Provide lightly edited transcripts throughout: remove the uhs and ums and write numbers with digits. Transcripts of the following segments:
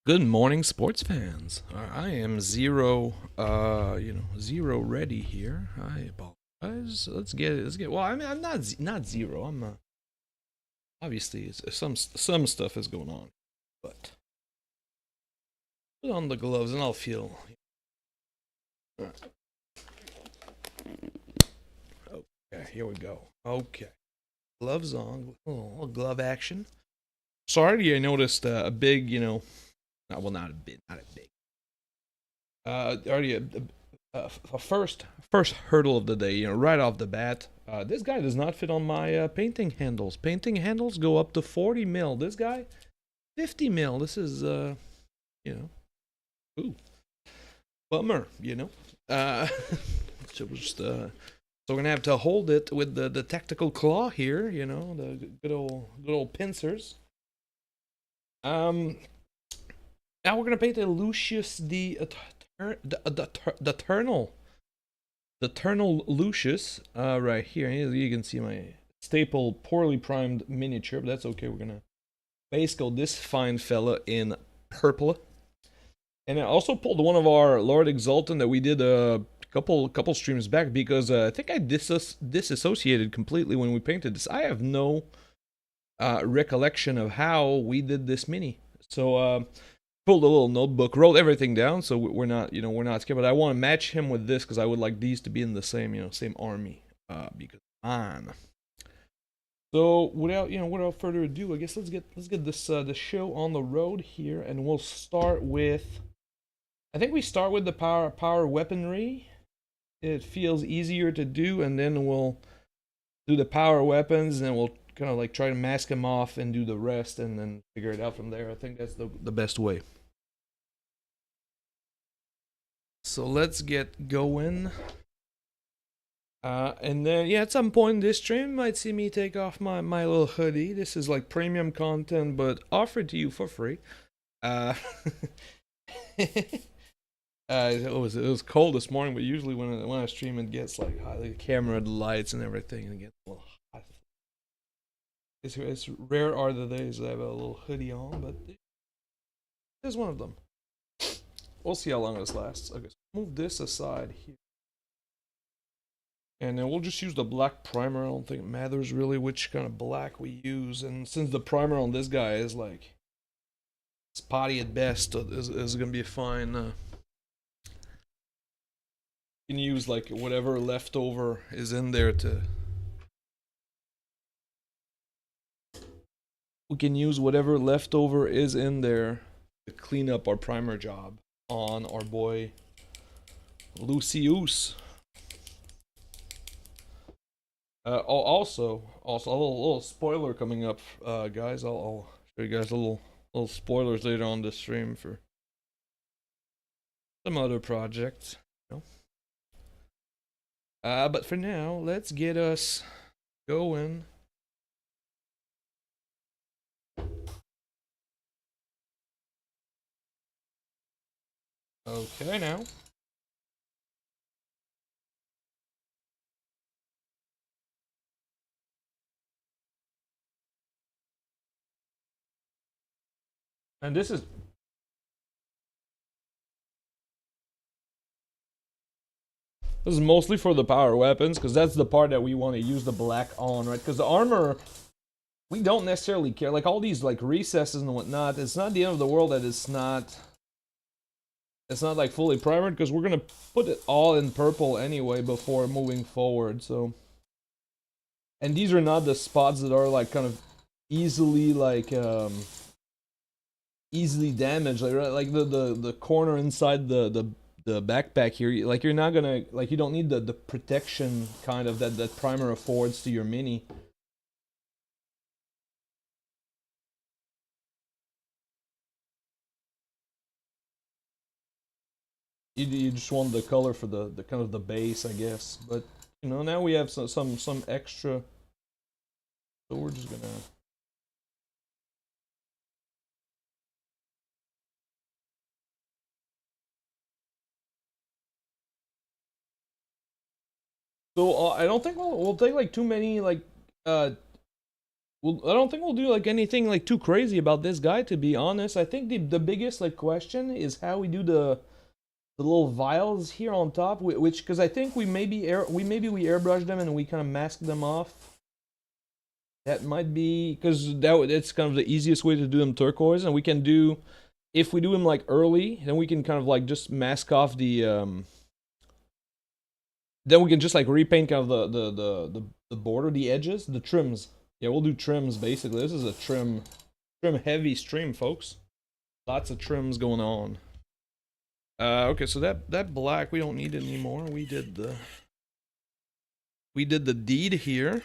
Good morning, sports fans. I am zero, zero ready here. I apologize. Let's get. Well, I mean, I'm not zero. I'm obviously some stuff is going on, but put on the gloves and I'll feel. Okay, here we go. Okay, gloves on. Little glove action. Sorry, I noticed a big, not a big. Already a first hurdle of the day, right off the bat. This guy does not fit on my painting handles. Painting handles go up to 40 mil. This guy, 50 mil. This is you know, ooh, bummer. So we're gonna have to hold it with the tactical claw here. The good old pincers. Um, Now we're gonna paint a Lucius the Eternal. The Eternal Lucius, right here. You can see my staple, poorly primed miniature, but that's okay. We're gonna base coat this fine fella in purple. And I also pulled one of our Lord Exultant that we did a couple streams back because I think I disassociated completely when we painted this. I have no recollection of how we did this mini. So pulled a little notebook, wrote everything down, so we're not scared. But I want to match him with this because I would like these to be in the same army. Because man. So without further ado, I guess let's get this the show on the road here, and we'll start with. I think we start with the power weaponry. It feels easier to do, and then we'll do the power weapons, and then we'll kind of like try to mask them off and do the rest, and then figure it out from there. I think that's the best way. So let's get going. And then, yeah, at some point in this stream, you might see me take off my little hoodie. This is like premium content, but offered to you for free. Uh, it was cold this morning, but usually when I stream, it gets like hot, the camera, the lights, and everything, and it gets a little hot. It's rare are the days I have a little hoodie on, but there's one of them. We'll see how long this lasts. Okay, so move this aside here. And then we'll just use the black primer. I don't think it matters really which kind of black we use. And since the primer on this guy is like spotty at best, is going to be fine. You can use like whatever leftover is in there to. We can use whatever leftover is in there to clean up our primer job on our boy Lucius. Also, a little spoiler coming up, guys. I'll show you guys a little spoilers later on this stream for some other projects. But for now, let's get us going. Okay, now. And this is mostly for the power weapons, because that's the part that we want to use the black on, right? Because the armor, we don't necessarily care. Like all these like recesses and whatnot, it's not the end of the world that it's not like fully primered, because we're gonna put it all in purple anyway before moving forward. So, and these are not the spots that are like kind of easily easily damaged, like the corner inside the backpack here. Like you're not gonna, like, you don't need the protection kind of that primer affords to your mini. You just want the color for the kind of the base, I guess. But now we have some extra, so we're just gonna. So I don't think we'll take like too many like Well, I don't think we'll do like anything like too crazy about this guy, to be honest. I think the biggest like question is how we do the little vials here on top, which because I think we maybe we airbrush them and we kind of mask them off. That might be because it's kind of the easiest way to do them turquoise, and we can do if we do them like early, then we can kind of like just mask off the then we can just like repaint kind of the border, the edges, the trims. Yeah, we'll do trims basically. This is a trim heavy stream, folks. Lots of trims going on. Okay, so that black we don't need anymore. We did the deed here.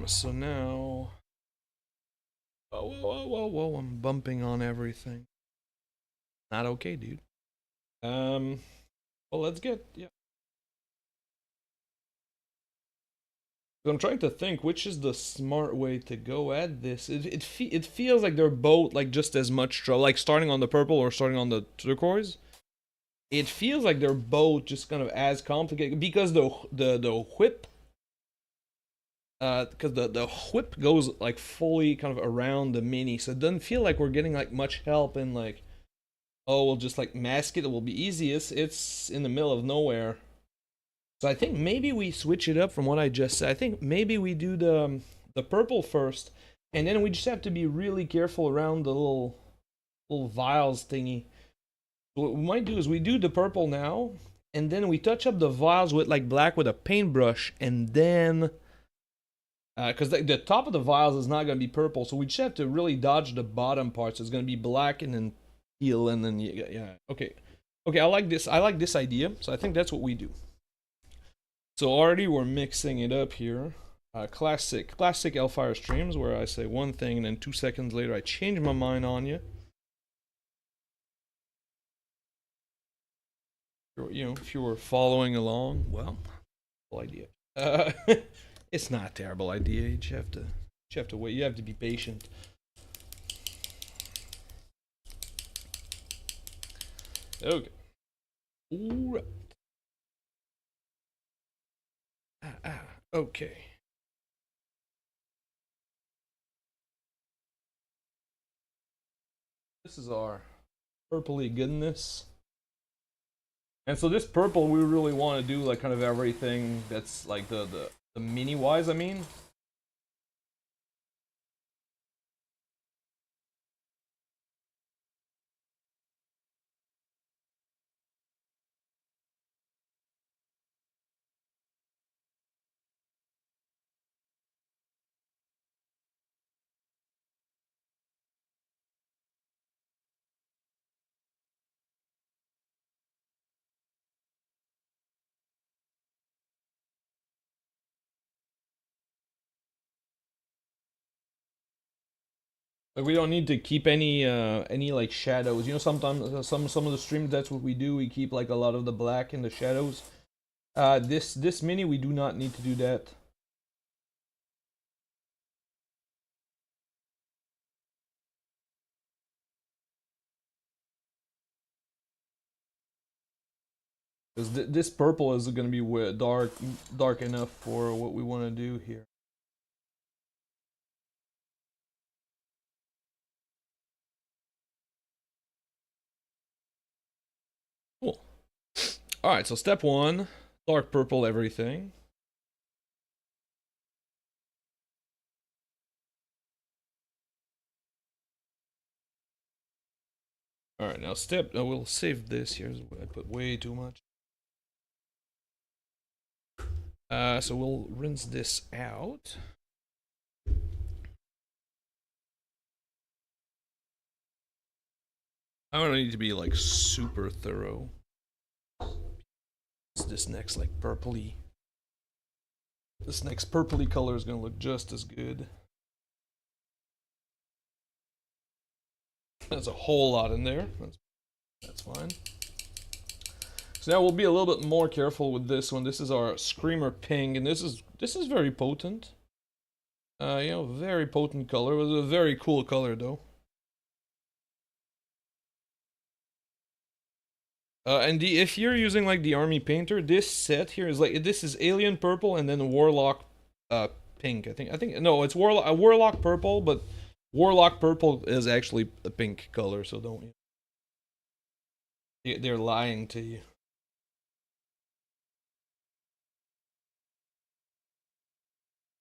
So now, whoa, I'm bumping on everything. Not okay, dude. Well, let's get, yeah. I'm trying to think which is the smart way to go at this. It feels like they're both like just as much trouble, like starting on the purple or starting on the turquoise. It feels like they're both just kind of as complicated because the whip, because the whip goes like fully kind of around the mini, so it doesn't feel like we're getting like much help in like, oh, we'll just like mask it. It will be easiest. It's in the middle of nowhere. So I think maybe we switch it up from what I just said. I think maybe we do the purple first, and then we just have to be really careful around the little vials thingy. What we might do is we do the purple now, and then we touch up the vials with like black with a paintbrush, and then because the top of the vials is not going to be purple, so we just have to really dodge the bottom parts. So it's going to be black and then teal, and then yeah. Okay, I like this. I like this idea. So I think that's what we do. So already we're mixing it up here. Classic Hellfire streams where I say one thing and then 2 seconds later I change my mind on you. You know, if you were following along, well, idea. It's not a terrible idea. You just have to wait. You have to be patient. Okay. All right. Okay. This is our purpley goodness. And so this purple, we really want to do like kind of everything that's like the mini wise, I mean. Like we don't need to keep any like shadows. You know, sometimes some of the streams that's what we do. We keep like a lot of the black in the shadows. This mini we do not need to do that. Because this purple is going to be dark enough for what we want to do here. Cool. Alright, so step one, dark purple everything. Alright, now we'll save this here. I put way too much. So we'll rinse this out. I don't need to be like super thorough. This next like purpley. This next purpley color is gonna look just as good. There's a whole lot in there. That's fine. So now we'll be a little bit more careful with this one. This is our Screamer Pink, and this is very potent. You know, very potent color. It was a very cool color though. And if you're using like the army painter, this set here is like this is alien purple and then warlock pink. I think no, it's warlock purple, but warlock purple is actually a pink color, so don't. They're lying to you.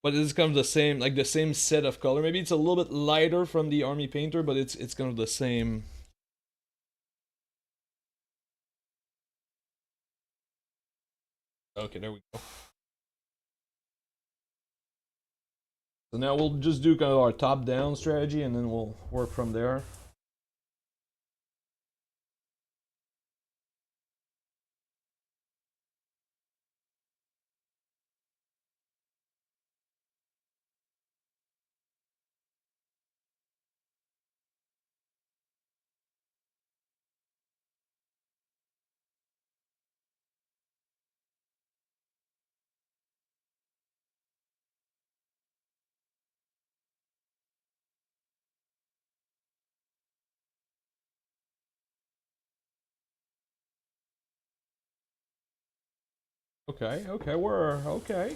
But it's kind of the same, like the same set of color. Maybe it's a little bit lighter from the army painter, but it's kind of the same. Okay, there we go. So now we'll just do kind of our top-down strategy, and then we'll work from there. Okay, okay, we're okay.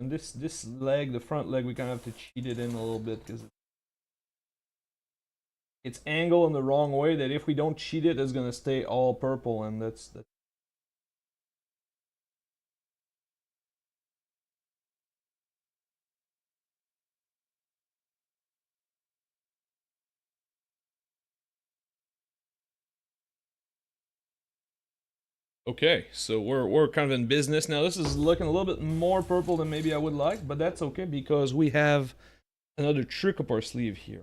And this leg, the front leg, we kind of have to cheat it in a little bit because it's angled in the wrong way. That if we don't cheat it, it's gonna stay all purple, and that's. Okay, so we're kind of in business now. This is looking a little bit more purple than maybe I would like, but that's okay because we have another trick up our sleeve here.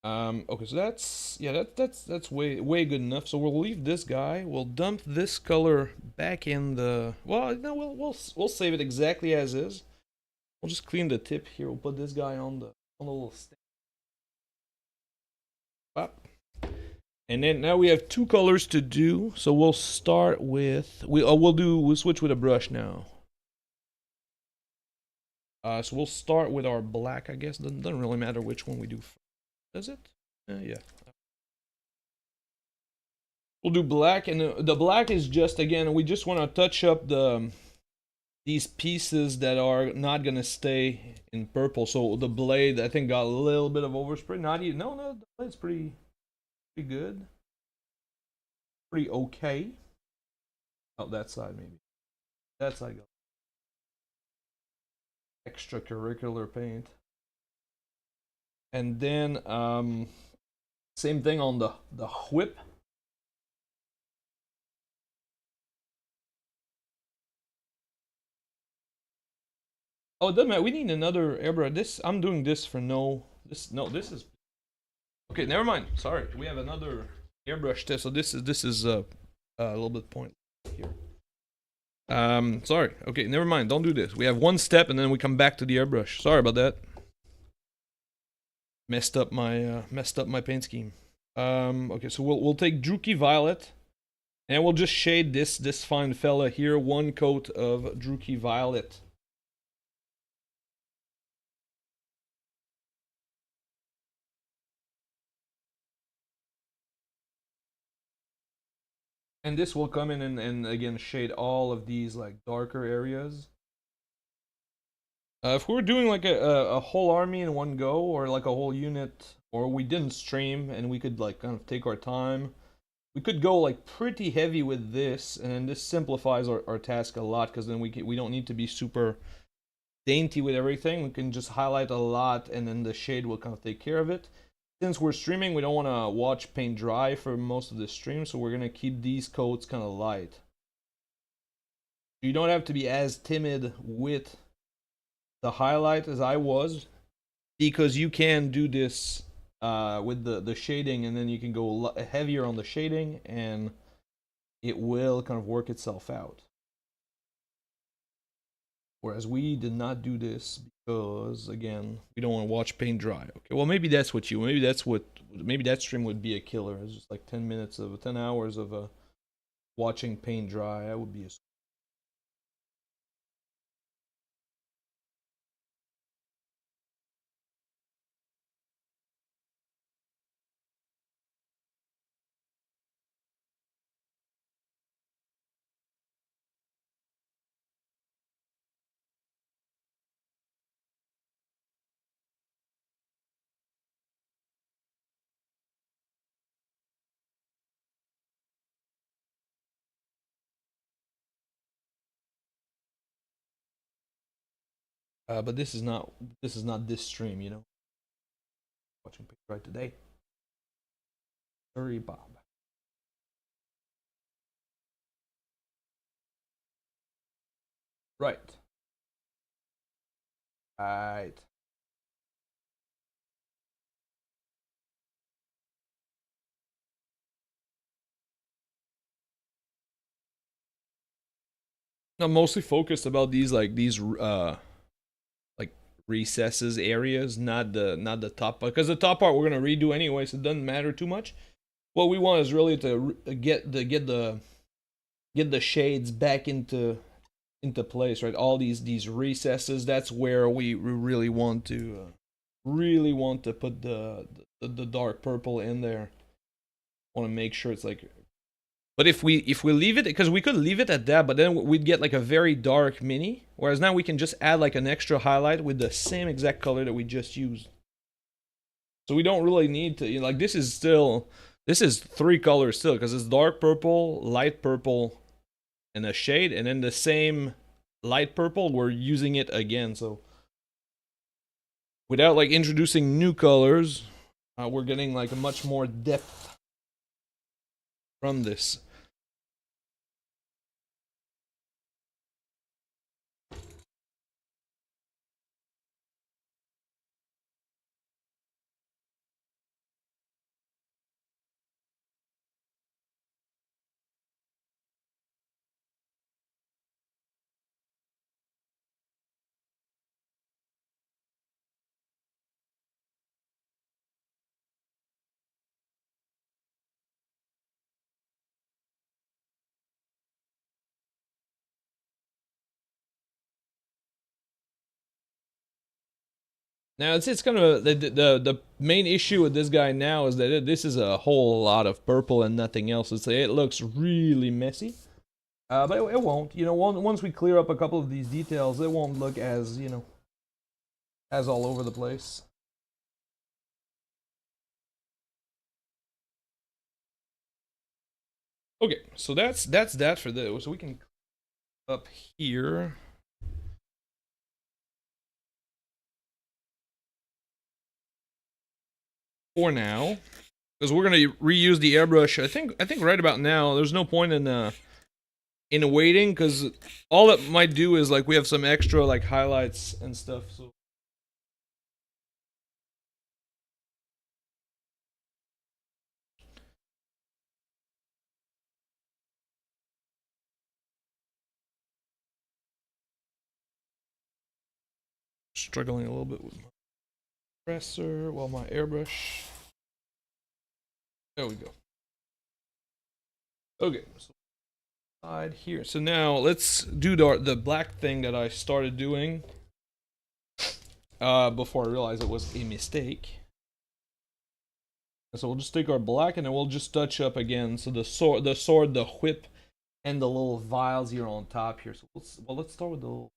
Okay, so that's way good enough. So we'll leave this guy. We'll dump this color back in the. Well, no, we'll save it exactly as is. We'll just clean the tip here. We'll put this guy on the little stick. And then now we have two colors to do. So we'll start with we'll switch with a brush now. So we'll start with our black, I guess. Doesn't really matter which one we do first, does it? Yeah. We'll do black, and the black is just, again, we just want to touch up these pieces that are not gonna stay in purple. So the blade, I think, got a little bit of overspray. Not even, no, the blade's pretty good, pretty okay. Oh, that side maybe. That side got extracurricular paint. And then same thing on the whip. Oh, it doesn't matter. We need another airbrush. This, I'm doing this for this is okay. Never mind. Sorry, we have another airbrush test. So this is a little bit pointless here. Sorry. Okay, never mind. Don't do this. We have one step and then we come back to the airbrush. Sorry about that. Messed up my paint scheme. Okay, so we'll take Druchii Violet, and we'll just shade this fine fella here. One coat of Druchii Violet. And this will come in and again shade all of these like darker areas. If we were doing like a whole army in one go, or like a whole unit, or we didn't stream and we could like kind of take our time, we could go like pretty heavy with this, and then this simplifies our task a lot because then we don't need to be super dainty with everything. We can just highlight a lot, and then the shade will kind of take care of it. Since we're streaming, we don't want to watch paint dry for most of the stream, so we're gonna keep these coats kind of light. You don't have to be as timid with the highlight as I was, because you can do this with the shading, and then you can go heavier on the shading, and it will kind of work itself out. Whereas we did not do this because, again, we don't want to watch paint dry. Okay, well, maybe that stream would be a killer. It's just like 10 minutes of 10 hours of watching paint dry. That would be a But this is not this stream, you know. Watching picture right today. Sorry, Bob. Right. Right. I'm mostly focused about these like recesses areas, not the top part, because the top part we're gonna redo anyway, so it doesn't matter too much. What we want is really to get the shades back into place, right? All these recesses, that's where we really want to put the dark purple in there. Want to make sure it's like, but if we leave it, because we could leave it at that, but then we'd get like a very dark mini, whereas now we can just add like an extra highlight with the same exact color that we just used. So we don't really need to, you know, like this is 3 colors still, because it's dark purple, light purple, and a shade, and then the same light purple, we're using it again. So without like introducing new colors, we're getting like a much more depth from this. Now it's kind of the main issue with this guy now is that this is a whole lot of purple and nothing else. It looks really messy, but it won't. You know, once we clear up a couple of these details, it won't look as, you know, as all over the place. Okay, so that's that for this. So we can up here. For now, because we're gonna reuse the airbrush. I think right about now, there's no point in waiting, because all it might do is like we have some extra like highlights and stuff. So struggling a little bit with my presser, well, my airbrush. There we go. Okay, so side here. So now let's do the black thing that I started doing before I realized it was a mistake. So we'll just take our black and then we'll just touch up again. So the sword, the whip, and the little vials here on top here. So let's start with the little.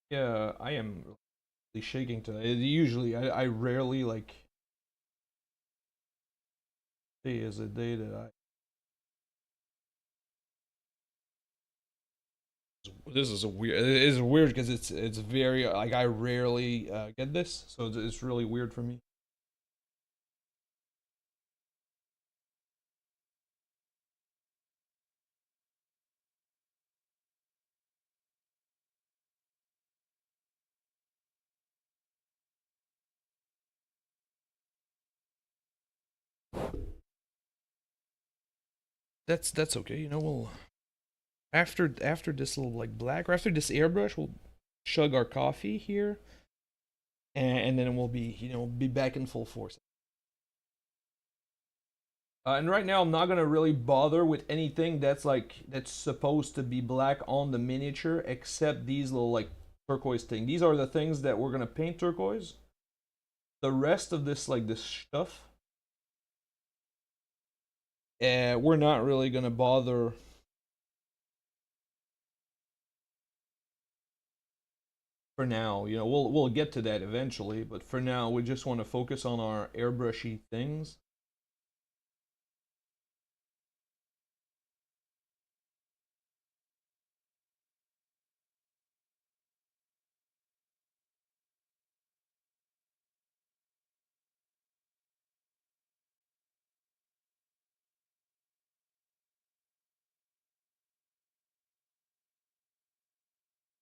Yeah, I am really shaking today. Usually, I rarely like. Today is a day that I. This is a weird. It is weird because it's very like I rarely get this, so it's really weird for me. That's okay. You know, we'll after this little like black, or after this airbrush, we'll chug our coffee here, and then we'll be, you know, be back in full force. And right now I'm not gonna really bother with anything that's supposed to be black on the miniature, except these little like turquoise thing. These are the things that we're gonna paint turquoise. The rest of this like this stuff, we're not really gonna bother. For now, you know, we'll get to that eventually, but for now we just want to focus on our airbrushy things.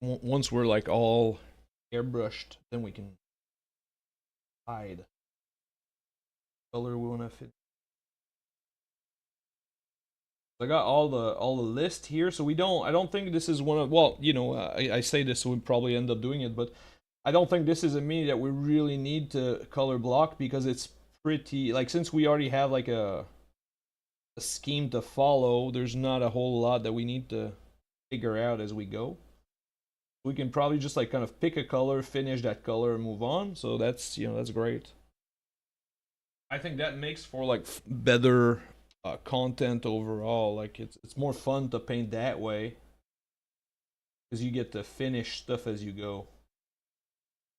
Once we're like all airbrushed, then we can hide color we want to fit. I got all the list here, so we don't. I don't think this is one of. Well, you know, I say this, so we probably end up doing it, but I don't think this is a mini that we really need to color block because it's pretty. Like since we already have like a scheme to follow, there's not a whole lot that we need to figure out as we go. We can probably just like kind of pick a color, finish that color, and move on. So that's, you know, that's great. I think that makes for like better content overall. Like it's more fun to paint that way because you get to finish stuff as you go.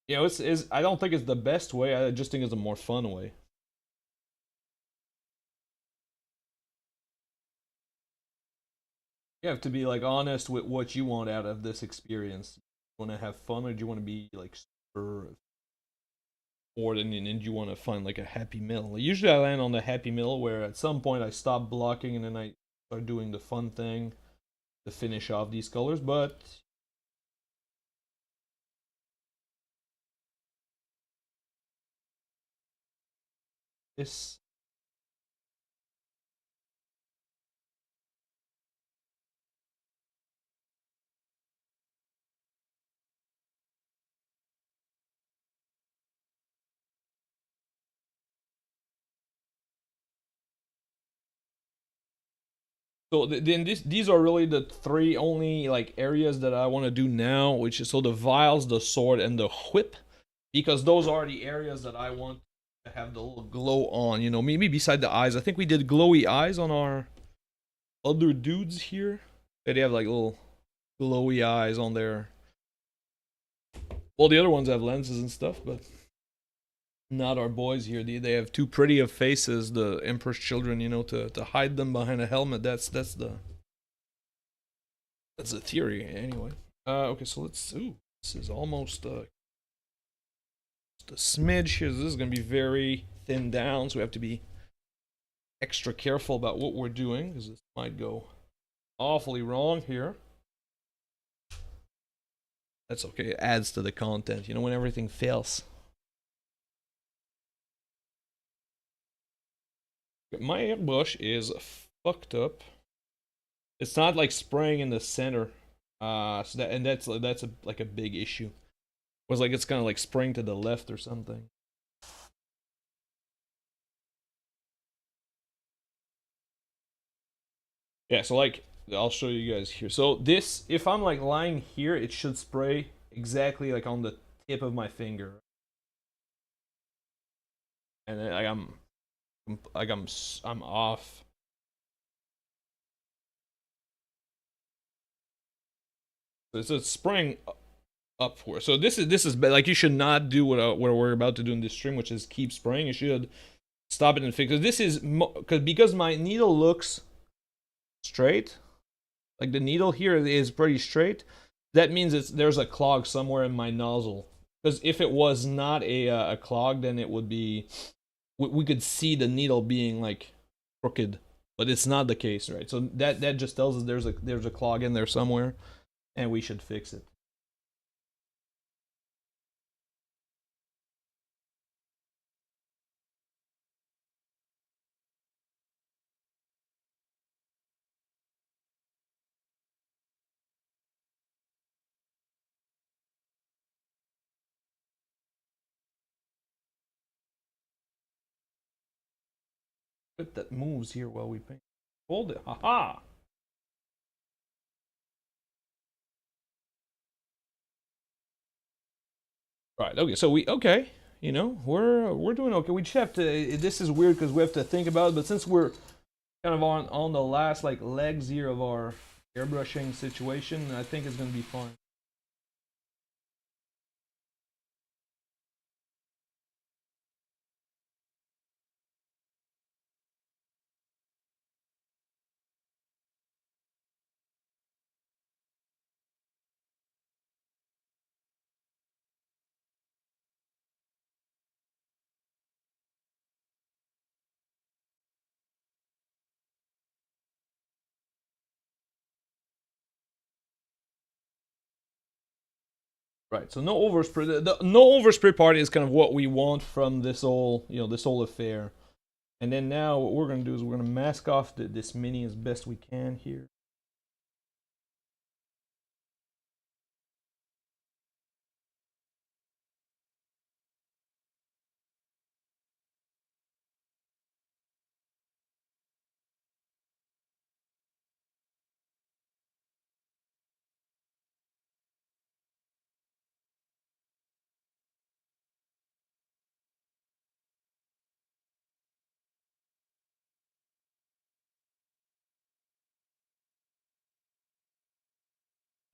You know, it's I don't think it's the best way. I just think it's a more fun way. You have to be like honest with what you want out of this experience. You want to have fun, or do you want to be like super bored and you want to find like a happy middle? Usually I land on the happy middle where at some point I stop blocking and then I start doing the fun thing to finish off these colors. But this. So then these are really the three only like areas that I want to do now, which is so the vials, the sword, and the whip, because those are the areas that I want to have the little glow on. You know, maybe beside the eyes. I think we did glowy eyes on our other dudes here. They have like little glowy eyes on there. Well, the other ones have lenses and stuff, but not our boys here. They have too pretty of faces, the Emperor's children, you know, to hide them behind a helmet. That's the theory anyway. Okay, so let's. Ooh, this is almost just a smidge here. This is gonna be very thin down, so we have to be extra careful about what we're doing because this might go awfully wrong here. That's okay. It adds to the content, you know, when everything fails. My airbrush is fucked up. It's not like spraying in the center. So that's a like a big issue. It was like it's kind of like spraying to the left or something. Yeah, so like I'll show you guys here. So this, if I'm like lying here, it should spray exactly like on the tip of my finger, and then I'm off. It's spraying upward. So this is like you should not do what we're about to do in this stream, which is keep spraying. You should stop it and fix it. This is because my needle looks straight. Like the needle here is pretty straight. That means there's a clog somewhere in my nozzle. Because if it was not a clog, then it would be we could see the needle being like crooked, but it's not the case, right? So that just tells us there's a clog in there somewhere, and we should fix it. bit that moves here while we paint. Hold it. Haha. Right. Okay. So we okay. You know, we're doing okay. We just have to. This is weird because we have to think about it. But since we're kind of on the last like legs here of our airbrushing situation, I think it's gonna be fine. Right. So no overspray. The no overspray part is kind of what we want from this whole this whole affair. And then now what we're gonna do is we're gonna mask off this mini as best we can here.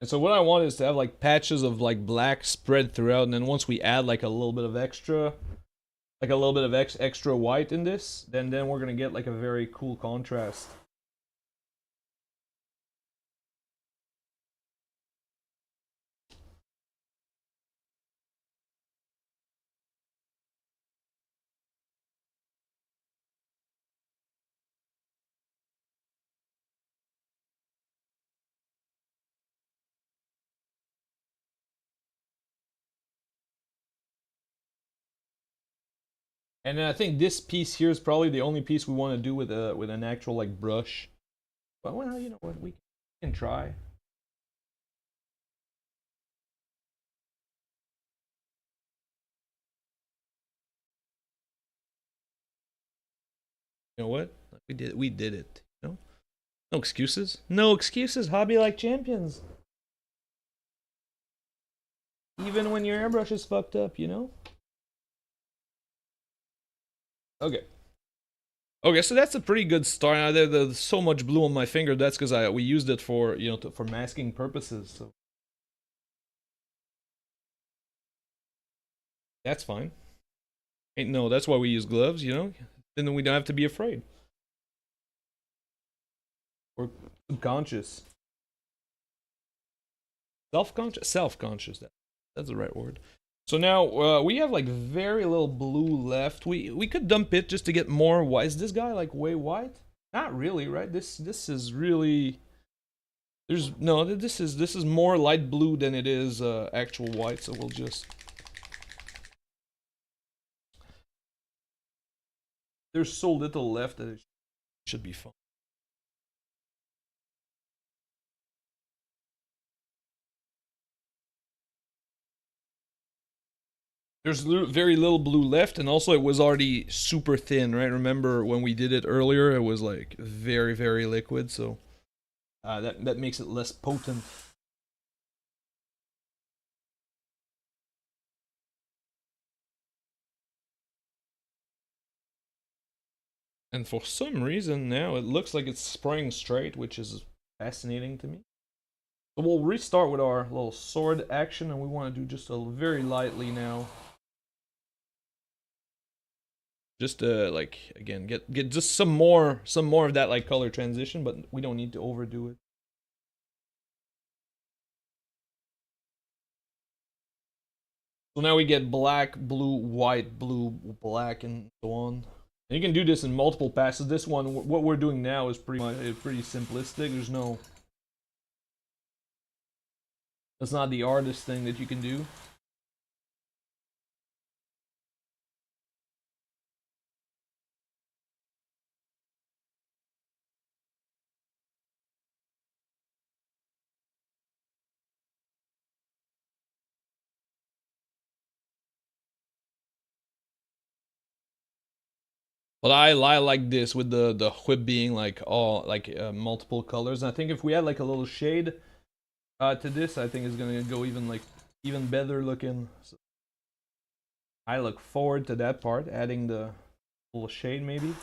And so what I want is to have like patches of like black spread throughout, and then once we add like a little bit of extra, like a little bit of extra white in this, then we're gonna get like a very cool contrast. And then I think this piece here is probably the only piece we want to do with an actual like brush. But well, you know what, we can try. You know what? We did it. You know? No excuses. No excuses. Hobby like champions. Even when your airbrush is fucked up, you know? Okay. Okay, so that's a pretty good start. Now, there's so much blue on my finger. That's because we used it for for masking purposes. So that's fine. Ain't no. That's why we use gloves. You know, then we don't have to be afraid. We're subconscious, self-conscious, self-conscious. That's the right word. So now we have like very little blue left. We could dump it just to get more white. Is this guy like way white? Not really, right? This is really there's no this is more light blue than it is actual white. So we'll just there's so little left that it should be fine. There's very little blue left, and also it was already super thin, right? Remember when we did it earlier? It was like very liquid, so that makes it less potent. And for some reason now it looks like it's spraying straight, which is fascinating to me. So we'll restart with our little sword action, and we want to do just a very lightly now. Just like again get just some more of that like color transition, but we don't need to overdo it. So now we get black, blue, white, blue, black, and so on. And you can do this in multiple passes. This one, what we're doing now, is pretty simplistic. There's no, it's not the artist thing that you can do. But I like this with the whip being like all like multiple colors. And I think if we add like a little shade to this, I think it's gonna go even like even better looking. So I look forward to that part, adding the little shade maybe.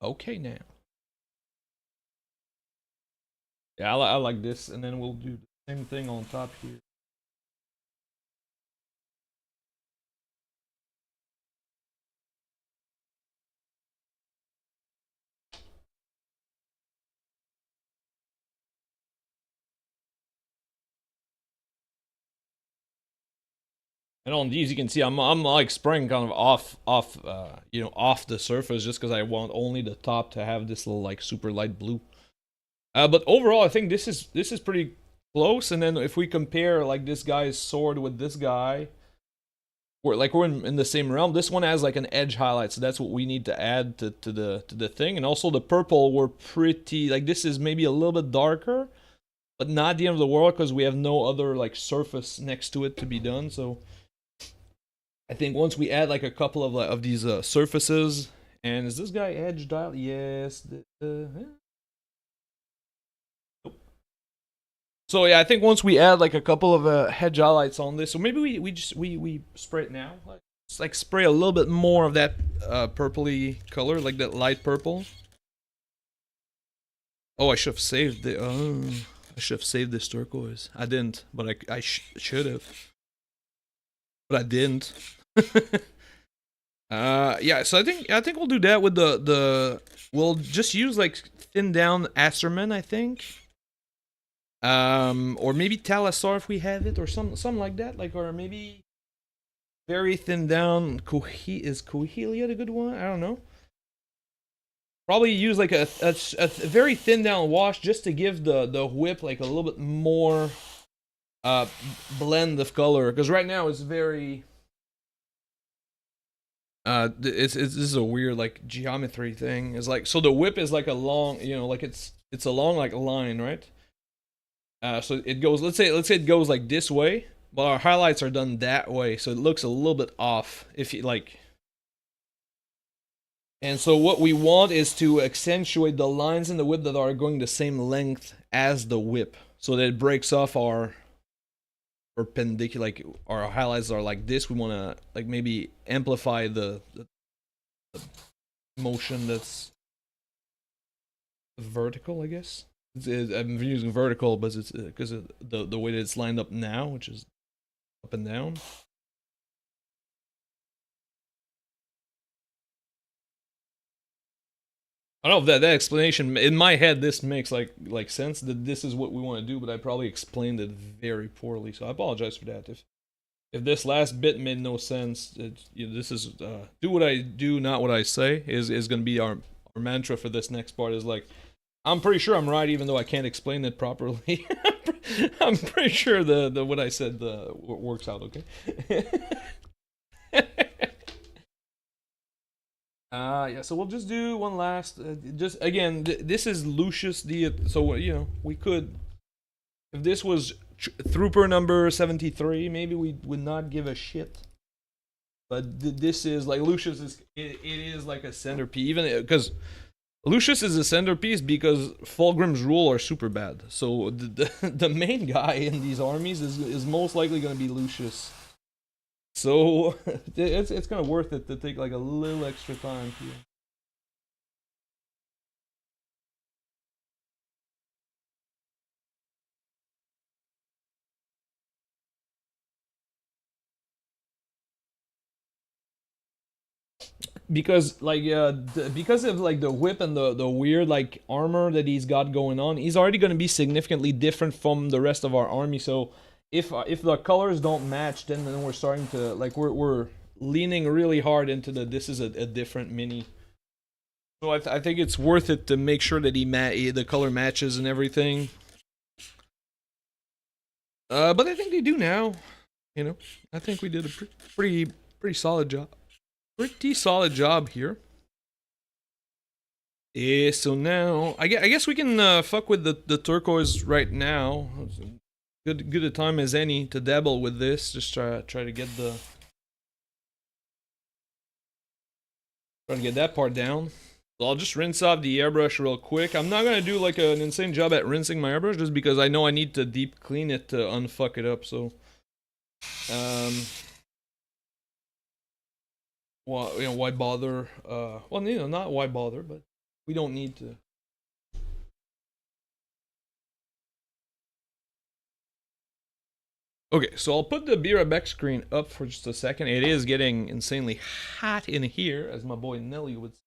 Okay now. Yeah, I like this, and then we'll do the same thing on top here. And on these, you can see I'm like spraying kind of off you know, off the surface just because I want only the top to have this little like super light blue. But overall, I think this is pretty close. And then if we compare like this guy's sword with this guy, we're in the same realm. This one has like an edge highlight, so that's what we need to add to the thing. And also the purple, we're pretty like this is maybe a little bit darker, but not the end of the world because we have no other like surface next to it to be done. So I think once we add like a couple of these surfaces, and is this guy edge dial? Yes. So yeah, I think once we add like a couple of hedge highlights on this, so maybe we spray it now, like spray a little bit more of that purpley color, like that light purple. Oh, I should have saved the. I should have saved this turquoise. I didn't, but I should have, but I didn't. Yeah. So I think we'll do that with the. We'll just use like thin down Acerman, I think. Or maybe Talasar if we have it, or something like that, like, or maybe very thin down. Is Cohelia the good one? I don't know. Probably use like a very thin down wash just to give the whip like a little bit more blend of color, because right now it's very this is a weird like geometry thing. It's like, so the whip is like a long, you know, like it's a long like line, right? So it goes, let's say it goes like this way, but our highlights are done that way, so it looks a little bit off if you like. And so what we want is to accentuate the lines in the whip that are going the same length as the whip, so that it breaks off our perpendicular, like our highlights are like this. We want to like maybe amplify the motion that's vertical, I guess. I'm using vertical, but it's because of the way that it's lined up now, which is up and down. I don't know if that explanation in my head, this makes like sense that this is what we want to do, but I probably explained it very poorly, so I apologize for that. If this last bit made no sense, you know, this is do what I do, not what I say is going to be our mantra for this next part. Is like, I'm pretty sure I'm right, even though I can't explain it properly. I'm pretty sure the what I said works out okay. Yeah. So we'll just do one last. Just again, this is Lucius the. So you know, we could, if this was Trooper number 73, maybe we would not give a shit. But this is like Lucius is. It is like a centerpiece, even because Lucius is a centerpiece because Fulgrim's rule are super bad. So the main guy in these armies is most likely going to be Lucius. So it's kind of worth it to take like a little extra time here. Because like because of like the whip and the weird like armor that he's got going on, he's already going to be significantly different from the rest of our army. So if the colors don't match, then we're starting to like we're leaning really hard into this is a different mini. So I think it's worth it to make sure that the color matches and everything. But I think they do now. You know, I think we did a pretty solid job. Pretty solid job here. Yeah, so now I guess we can fuck with the turquoise right now. Good a time as any to dabble with this. Just try to get that part down. So I'll just rinse off the airbrush real quick. I'm not gonna do like an insane job at rinsing my airbrush just because I know I need to deep clean it to unfuck it up. So, well, you know, why bother? Well, you know, not why bother, but we don't need to. Okay, so I'll put the Be Right Back screen up for just a second. It is getting insanely hot in here, as my boy Nelly would say.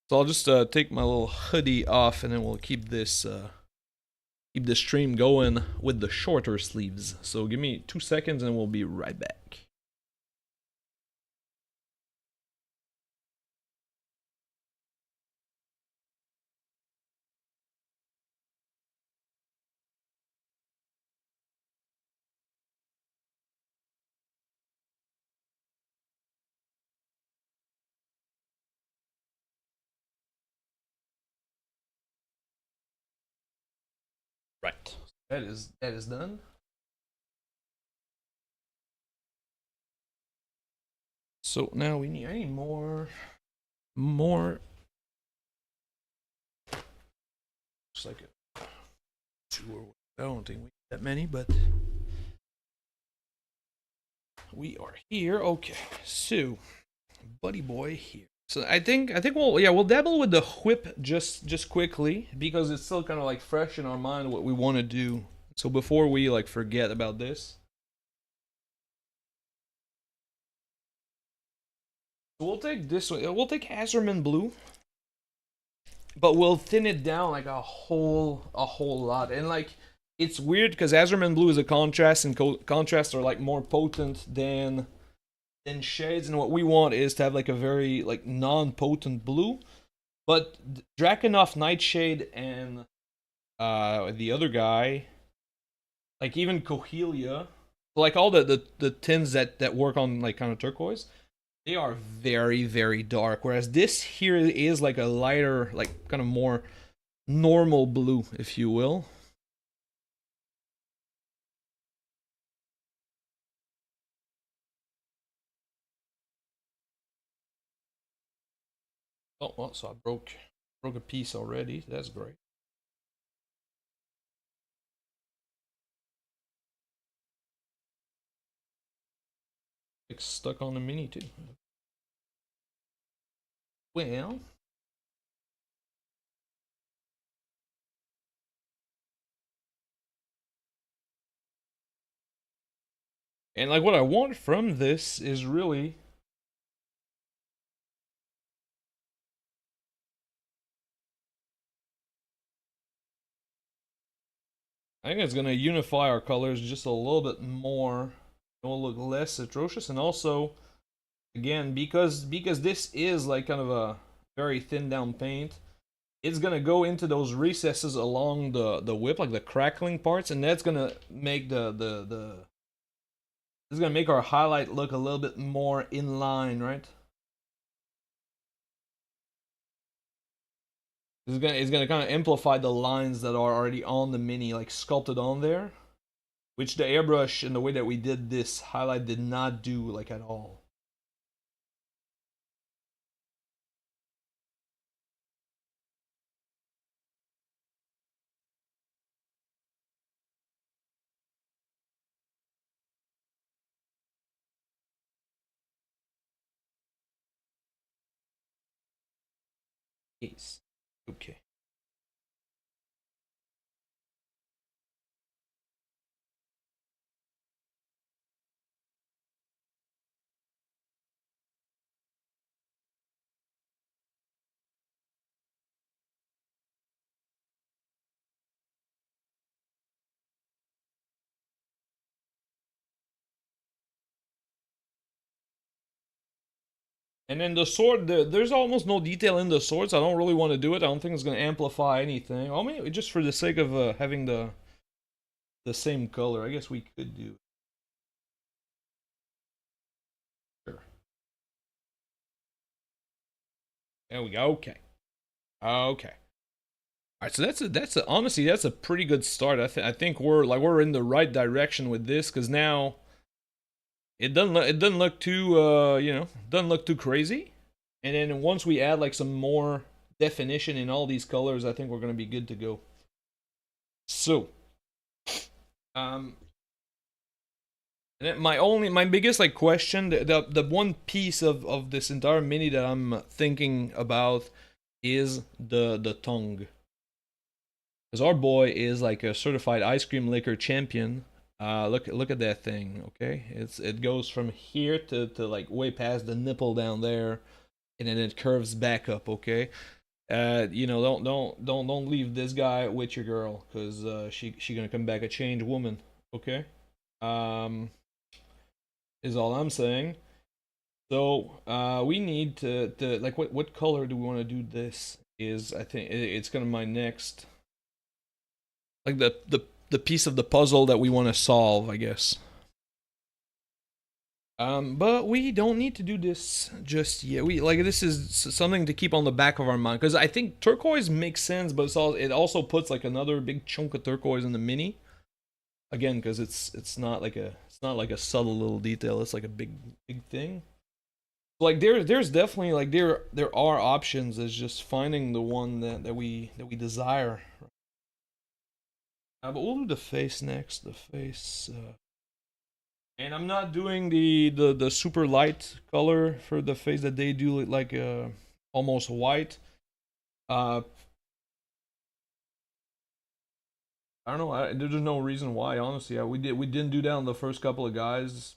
So I'll just take my little hoodie off, and then we'll keep this stream going with the shorter sleeves. So give me 2 seconds, and we'll be right back. Right. That is done. So now I need more. Just like a 2 or I don't think we need that many, but we are here. Okay, so buddy boy here. So I think we'll dabble with the whip just quickly because it's still kind of like fresh in our mind what we want to do. So before we like forget about this, so we'll take this one. We'll take Azerman blue, but we'll thin it down like a whole lot. And like it's weird because Azerman blue is a contrast, and contrasts are like more potent than shades. And what we want is to have like a very like non-potent blue. But Drakenov Nightshade and the other guy, like even Cohelia, like all the tints that work on like kind of turquoise, they are very dark. Whereas this here is like a lighter, like kind of more normal blue, if you will. Oh, well, so I broke a piece already. That's great. It's stuck on the mini too. Well, and like what I want from this is really I think it's gonna unify our colors just a little bit more. It will look less atrocious, and also, again, because this is like kind of a very thin down paint, it's gonna go into those recesses along the whip, like the crackling parts, and that's gonna make it's gonna make our highlight look a little bit more in line, right? It's gonna kind of amplify the lines that are already on the mini, like sculpted on there, which the airbrush and the way that we did this highlight did not do like at all. Yes. Okay. And then the sword, there's almost no detail in the sword, so I don't really want to do it. I don't think it's going to amplify anything. I mean, just for the sake of having the same color, I guess we could do. There we go. Okay. Okay. All right, so honestly that's a pretty good start. I think we're in the right direction with this because now it doesn't look too doesn't look too crazy. And then once we add like some more definition in all these colors, I think we're gonna be good to go. So, um, my biggest like question, the one piece of this entire mini that I'm thinking about is the tongue. Because our boy is like a certified ice cream liquor champion. Look at that thing, okay? It goes from here to like way past the nipple down there, and then it curves back up, okay? Don't leave this guy with your girl, cause she gonna come back a changed woman, okay? Um, is all I'm saying. So we need to like what color do we want to do this? Is I think it's gonna my next like the piece of the puzzle that we want to solve, I guess. But we don't need to do this just yet. We like this is something to keep on the back of our mind because I think turquoise makes sense, but it also puts like another big chunk of turquoise in the mini. Again, because it's not like a subtle little detail. It's like a big thing. Like there's definitely like there are options. It's just finding the one that we desire. But we'll do the face next. The face. And I'm not doing the super light color for the face that they do, like almost white. Uh, I don't know. There's no reason why, honestly. We didn't do that on the first couple of guys.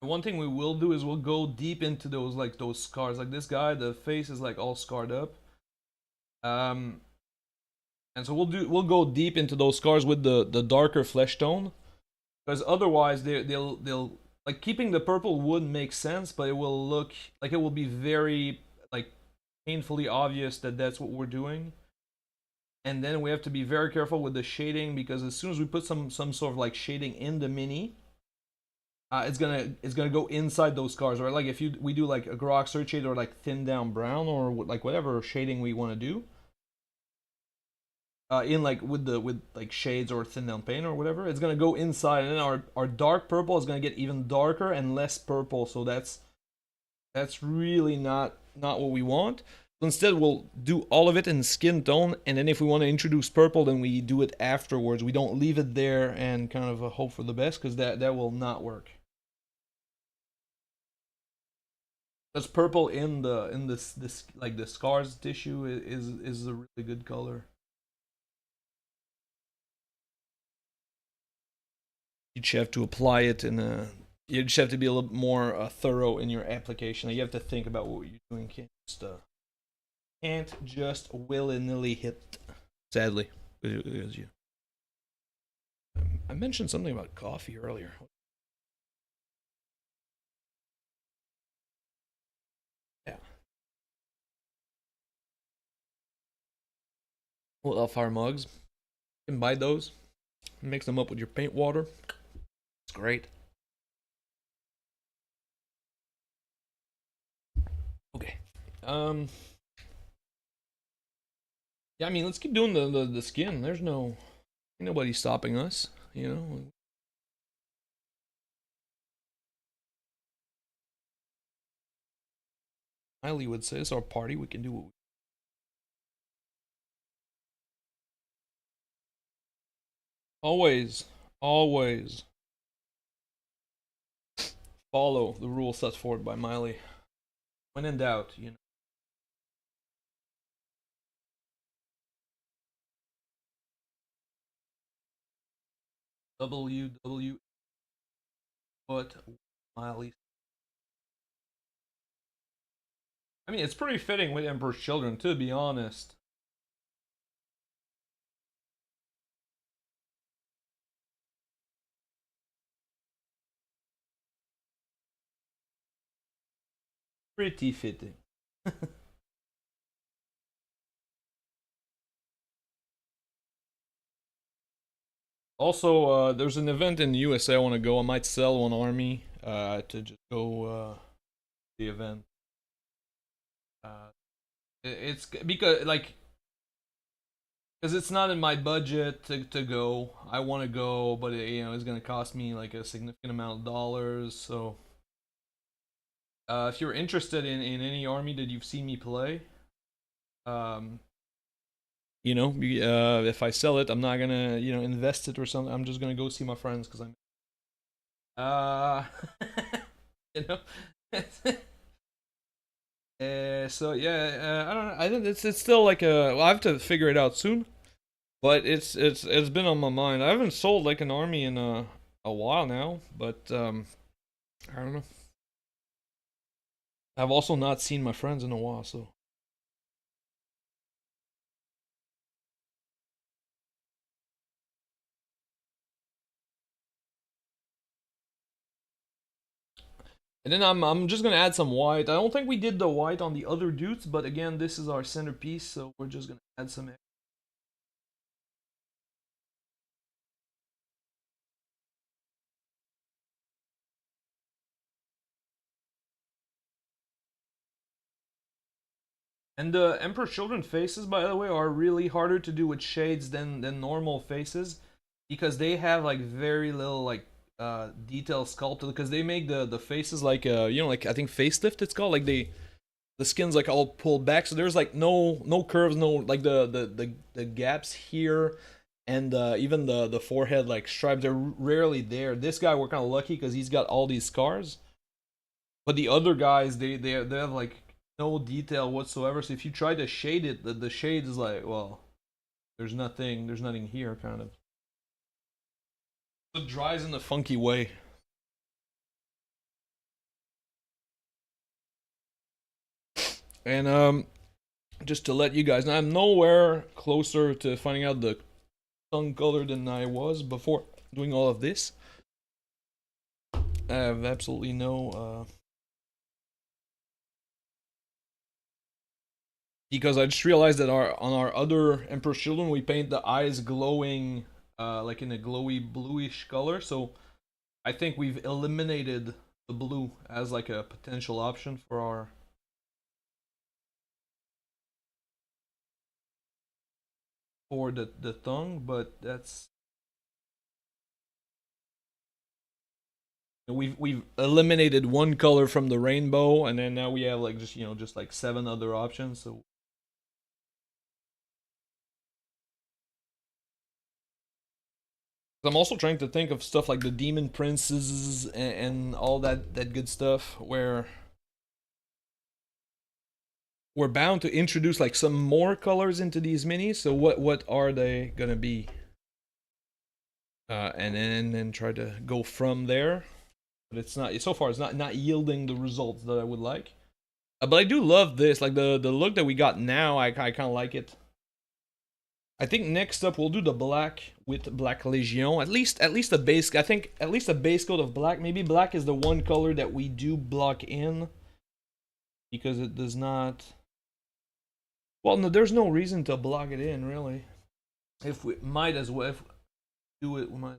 One thing we will do is we'll go deep into those scars. Like this guy, the face is like all scarred up. Um, and so we'll go deep into those scars with the darker flesh tone, because otherwise they'll like keeping the purple would make sense, but it will look like it will be very like painfully obvious that that's what we're doing. And then we have to be very careful with the shading because as soon as we put some sort of like shading in the mini, it's gonna go inside those scars. Or like if we do like a grok search shade or like thin down brown or like whatever shading we want to do, in like with like shades or thin down paint or whatever, it's gonna go inside, and then our dark purple is gonna get even darker and less purple. So that's really not what we want. So instead, we'll do all of it in skin tone, and then if we want to introduce purple, then we do it afterwards. We don't leave it there and kind of hope for the best, because that will not work. Because purple in this like the scars tissue is a really good color. You just have to apply it in a. You just have to be a little more thorough in your application. You have to think about what you're doing. Can't just willy nilly hit. Sadly, because you. I mentioned something about coffee earlier. Yeah. Well, Elfire mugs. You can buy those. Mix them up with your paint water. It's great. Okay. Yeah, I mean, let's keep doing the skin. There's nobody stopping us. You know. Miley would say it's our party. We can do what we always, always follow the rules set forward by Miley. When in doubt, you know. WW, but Miley. I mean, it's pretty fitting with Emperor's Children, to be honest. Pretty fitting. Also, there's an event in the USA I want to go. I might sell one army to just go the event. Uh, it's because like because it's not in my budget to go. I want to go, but it's gonna cost me like a significant amount of dollars. So if you're interested in any army that you've seen me play, um, if I sell it, I'm not gonna invest it or something. I'm just gonna go see my friends because I'm you know. So yeah, I don't know. I think it's still like a. Well, I have to figure it out soon. But it's been on my mind. I haven't sold like an army in a while now, but I don't know. I've also not seen my friends in a while, so. And then I'm just gonna add some white. I don't think we did the white on the other dudes, but again, this is our centerpiece, so we're just gonna add some. And the Emperor Children faces, by the way, are really harder to do with shades than normal faces, because they have like very little like detail sculpted, because they make the faces like like I think facelift it's called, like the skin's like all pulled back, so there's like no curves, no like the gaps here, and even the forehead like stripes are rarely there. This guy we're kind of lucky because he's got all these scars, but the other guys they have like no detail whatsoever. So if you try to shade it, the shade is like, well, there's nothing here, kind of. It dries in a funky way. And just to let you guys know, I'm nowhere closer to finding out the tongue color than I was before doing all of this. I have absolutely no because I just realized that on our other Emperor's Children we paint the eyes glowing like in a glowy bluish color, so I think we've eliminated the blue as like a potential option for the tongue, but that's we've eliminated one color from the rainbow, and then now we have like just like seven other options. So I'm also trying to think of stuff like the demon princes and all that good stuff where we're bound to introduce like some more colors into these minis. So what are they gonna be? And then try to go from there. But it's not so far. It's not yielding the results that I would like. But I do love this. Like the look that we got now, I kind of like it. I think next up we'll do the black with Black Legion. At least the base. I think at least a base coat of black. Maybe black is the one color that we do block in because it does not. Well, no, there's no reason to block it in really. If we might as well if we do it, we might.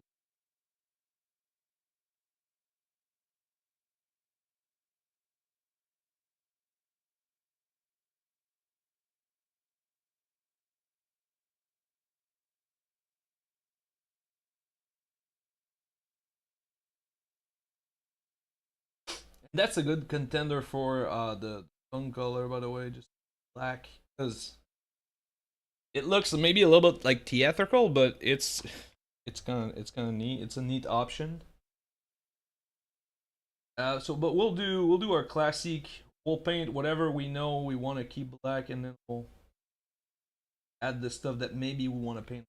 That's a good contender for the tongue color, by the way, just black, because it looks maybe a little bit like theatrical, but it's kind of neat. It's a neat option. But we'll do our classic we'll paint whatever we know we want to keep black, and then we'll add the stuff that maybe we want to paint.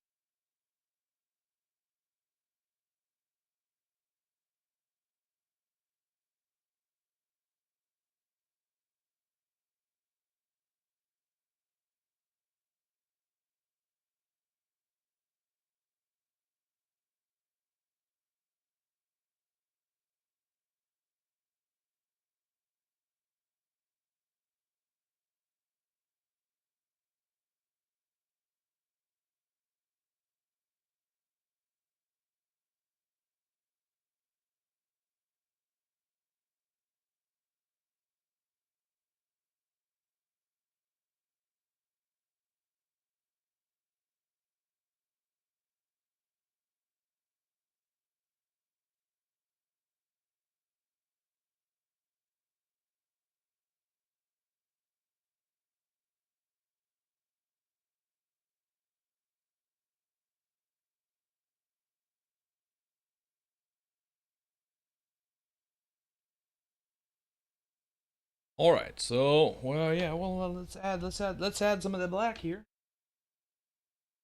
All right, so well, yeah, well, let's add some of the black here.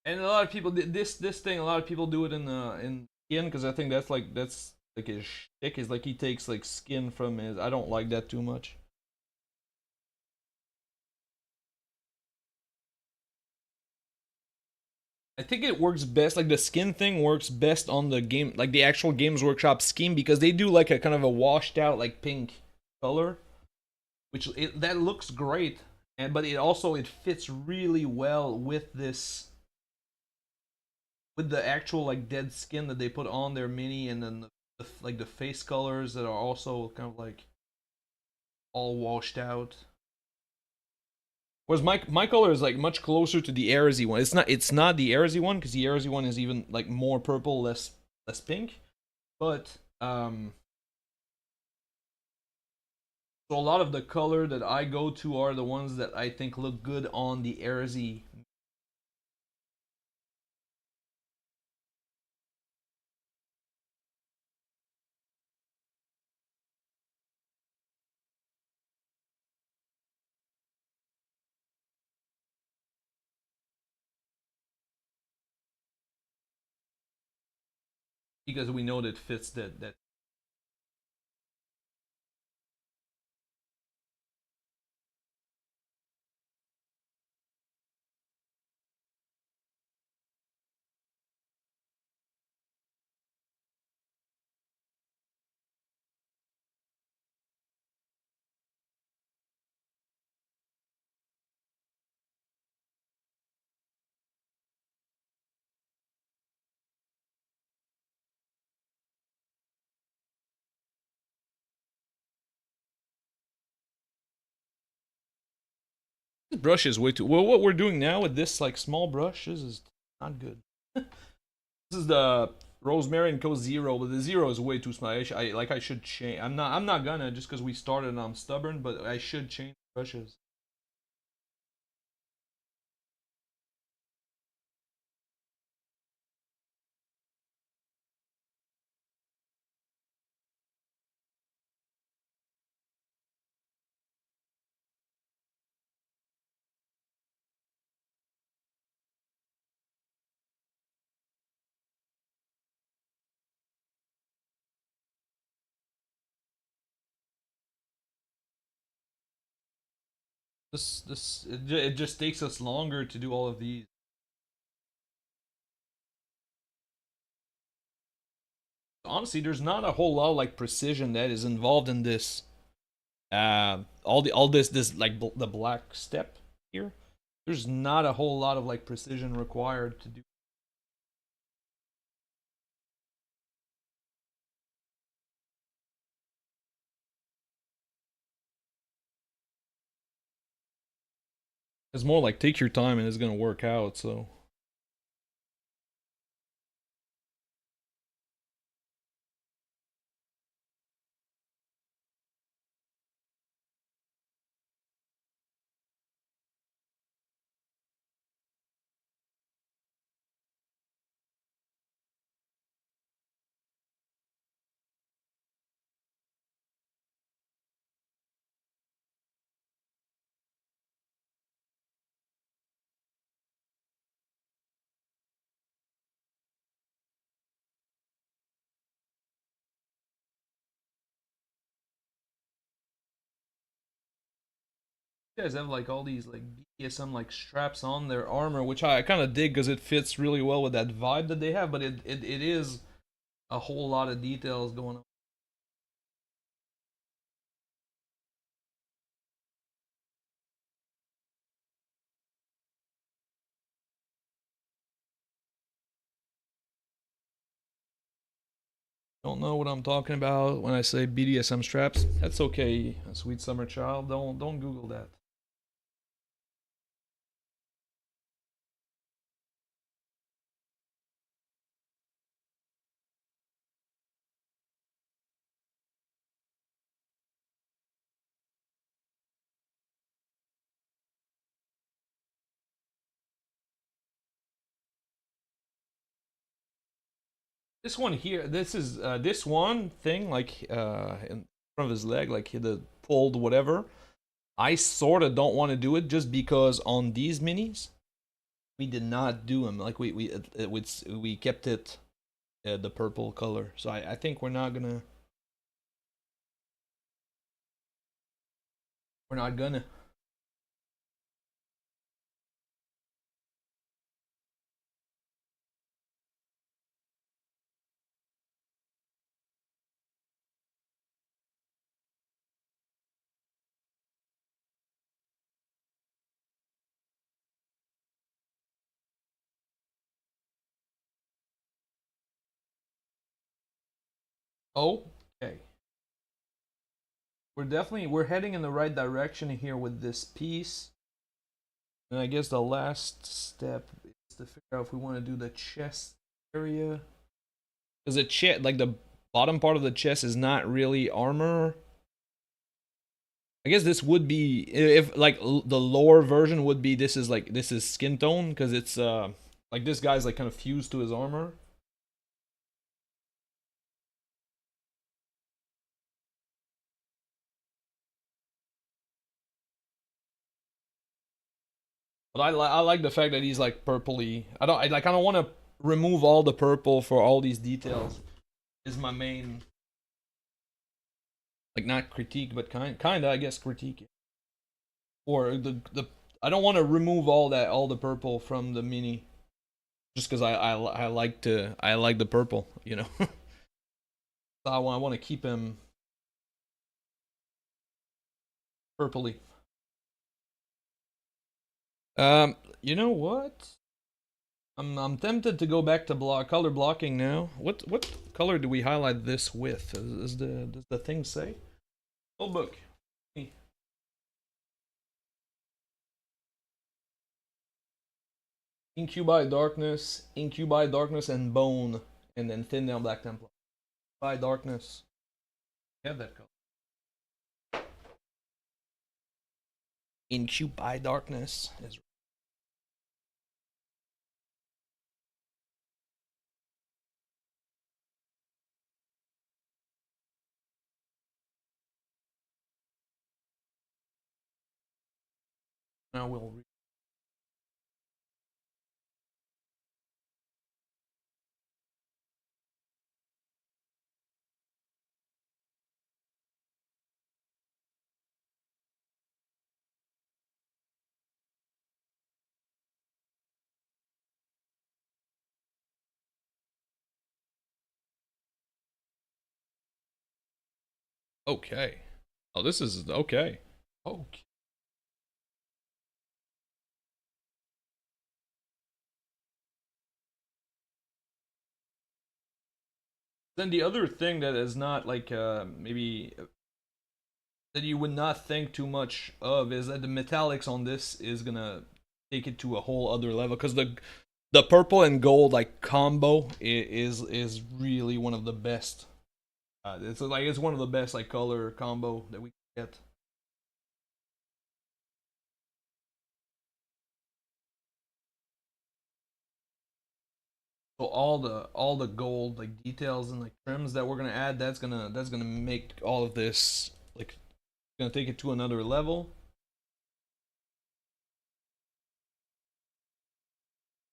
And a lot of people this thing. A lot of people do it in skin because I think that's like his shtick is like he takes like skin from his. I don't like that too much. I think it works best. Like the skin thing works best on the game, like the actual Games Workshop scheme, because they do like a kind of a washed out like pink color, which that looks great, and but it also it fits really well with this with the actual like dead skin that they put on their mini, and then like the face colors that are also kind of like all washed out. Whereas my color is like much closer to the Aresy one. It's not the Aresy one because the Aresy one is even like more purple, less pink. But so a lot of the color that I go to are the ones that I think look good on the Aresy, because we know that fits that. This brush is way too well. What we're doing now with this like small brush, this is not good. This is the Rosemary and Co Zero, but the Zero is way too small. I should change. I'm not gonna just because we started and I'm stubborn, but I should change brushes. It just takes us longer to do all of these. Honestly, there's not a whole lot of like precision that is involved in this. All this like the black step here. There's not a whole lot of like precision required to do. It's more like take your time and it's gonna work out. So You guys have like all these like BDSM like straps on their armor, which I kind of dig because it fits really well with that vibe that they have. But it is a whole lot of details going on. Don't know what I'm talking about when I say BDSM straps. That's okay, sweet summer child. Don't Google that. This one here, this is this one thing like in front of his leg, like the pulled whatever. I sort of don't want to do it just because on these minis we did not do them. Like we kept it the purple color. So I think we're not gonna. Oh, okay. We're heading in the right direction here with this piece. And I guess the last step is to figure out if we want to do the chest area. Because the chest, like the bottom part of the chest, is not really armor. I guess this would be if like the lower version would be this is skin tone because it's like this guy's like kind of fused to his armor. But I like the fact that he's like purpley. I kind of want to remove all the purple for all these details. Is my main like not critique but kinda I guess critique. Or the I don't want to remove all the purple from the mini just because I like to I like the purple, you know. So I want to keep him purpley. You know what? I'm tempted to go back to color blocking now. What color do we highlight this with? Does the thing say? Oh book. Incubi darkness, and bone, and then thin down black temple. By darkness. You have that color. Incubi darkness is. Now we'll read. Okay. Oh, this is okay. Okay. Then the other thing that is not like maybe that you would not think too much of is that the metallics on this is gonna take it to a whole other level because the purple and gold like combo is really one of the best. It's one of the best like color combo that we can get. So all the gold like details and like trims that we're gonna add, that's gonna make all of this like gonna take it to another level.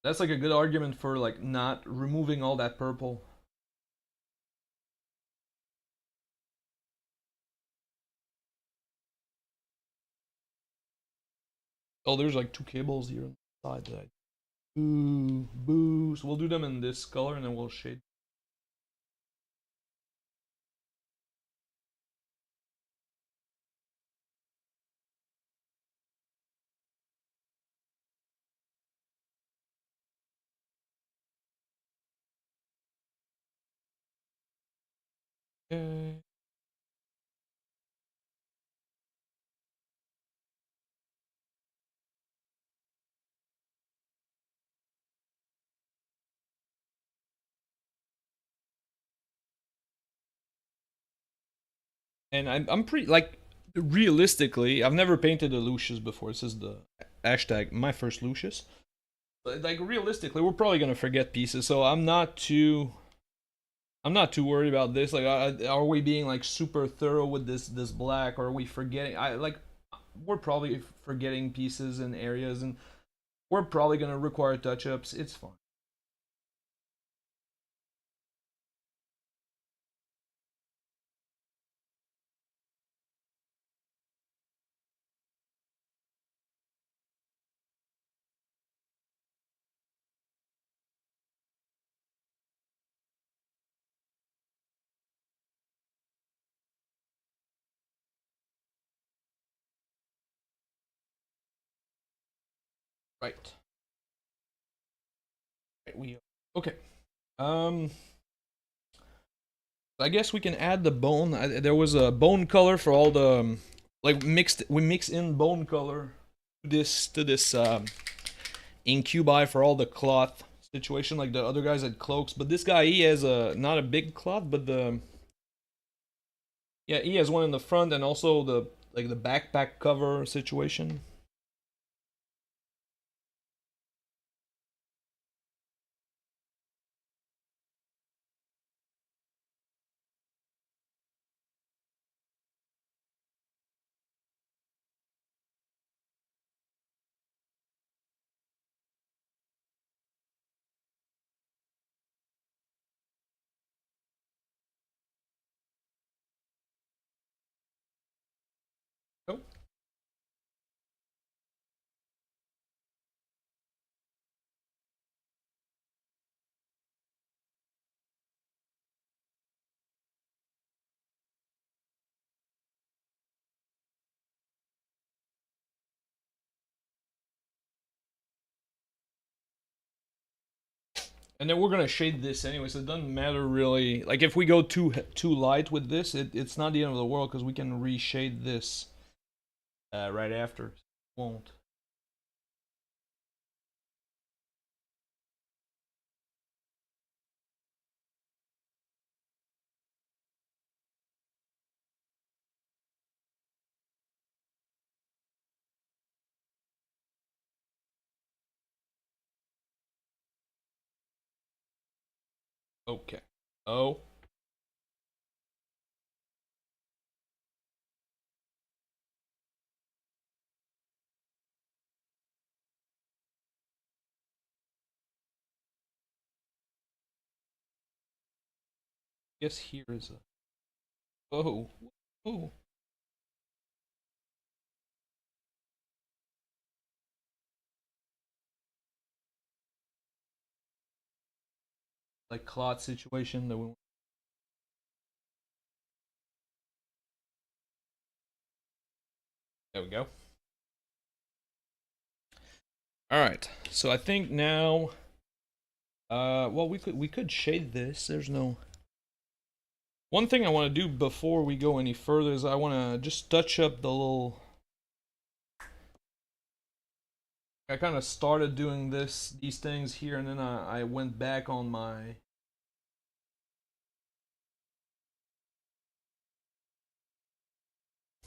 That's like a good argument for like not removing all that purple. Oh, there's like 2 cables here on the side that I... Boo, boo. So we'll do them in this color and then we'll shade. Okay. And I'm pretty, like, realistically, I've never painted a Lucius before. This is the hashtag my first Lucius. But, like, realistically, we're probably gonna forget pieces, so I'm not too worried about this. Like, are we being like super thorough with this black, or are we forgetting? We're probably forgetting pieces and areas, and we're probably gonna require touch-ups. It's fine. Right. Right, we okay. Um, I guess we can add the bone. There was a bone color for all the like mixed. We mix in bone color to this incubi for all the cloth situation. Like the other guys had cloaks, but this guy, he has a not a big cloth, but the yeah, he has one in the front and also the like the backpack cover situation. Oh, and then we're gonna shade this anyway, so it doesn't matter really. Like if we go too light with this, it's not the end of the world because we can reshade this right after. Won't. Okay. Oh. Guess here is a. Oh. Oh. Like clot situation that we. There we go. All right. So I think now. Well, we could shade this. There's no. One thing I want to do before we go any further is I want to just touch up the little. I kind of started doing these things here, and then I went back on my.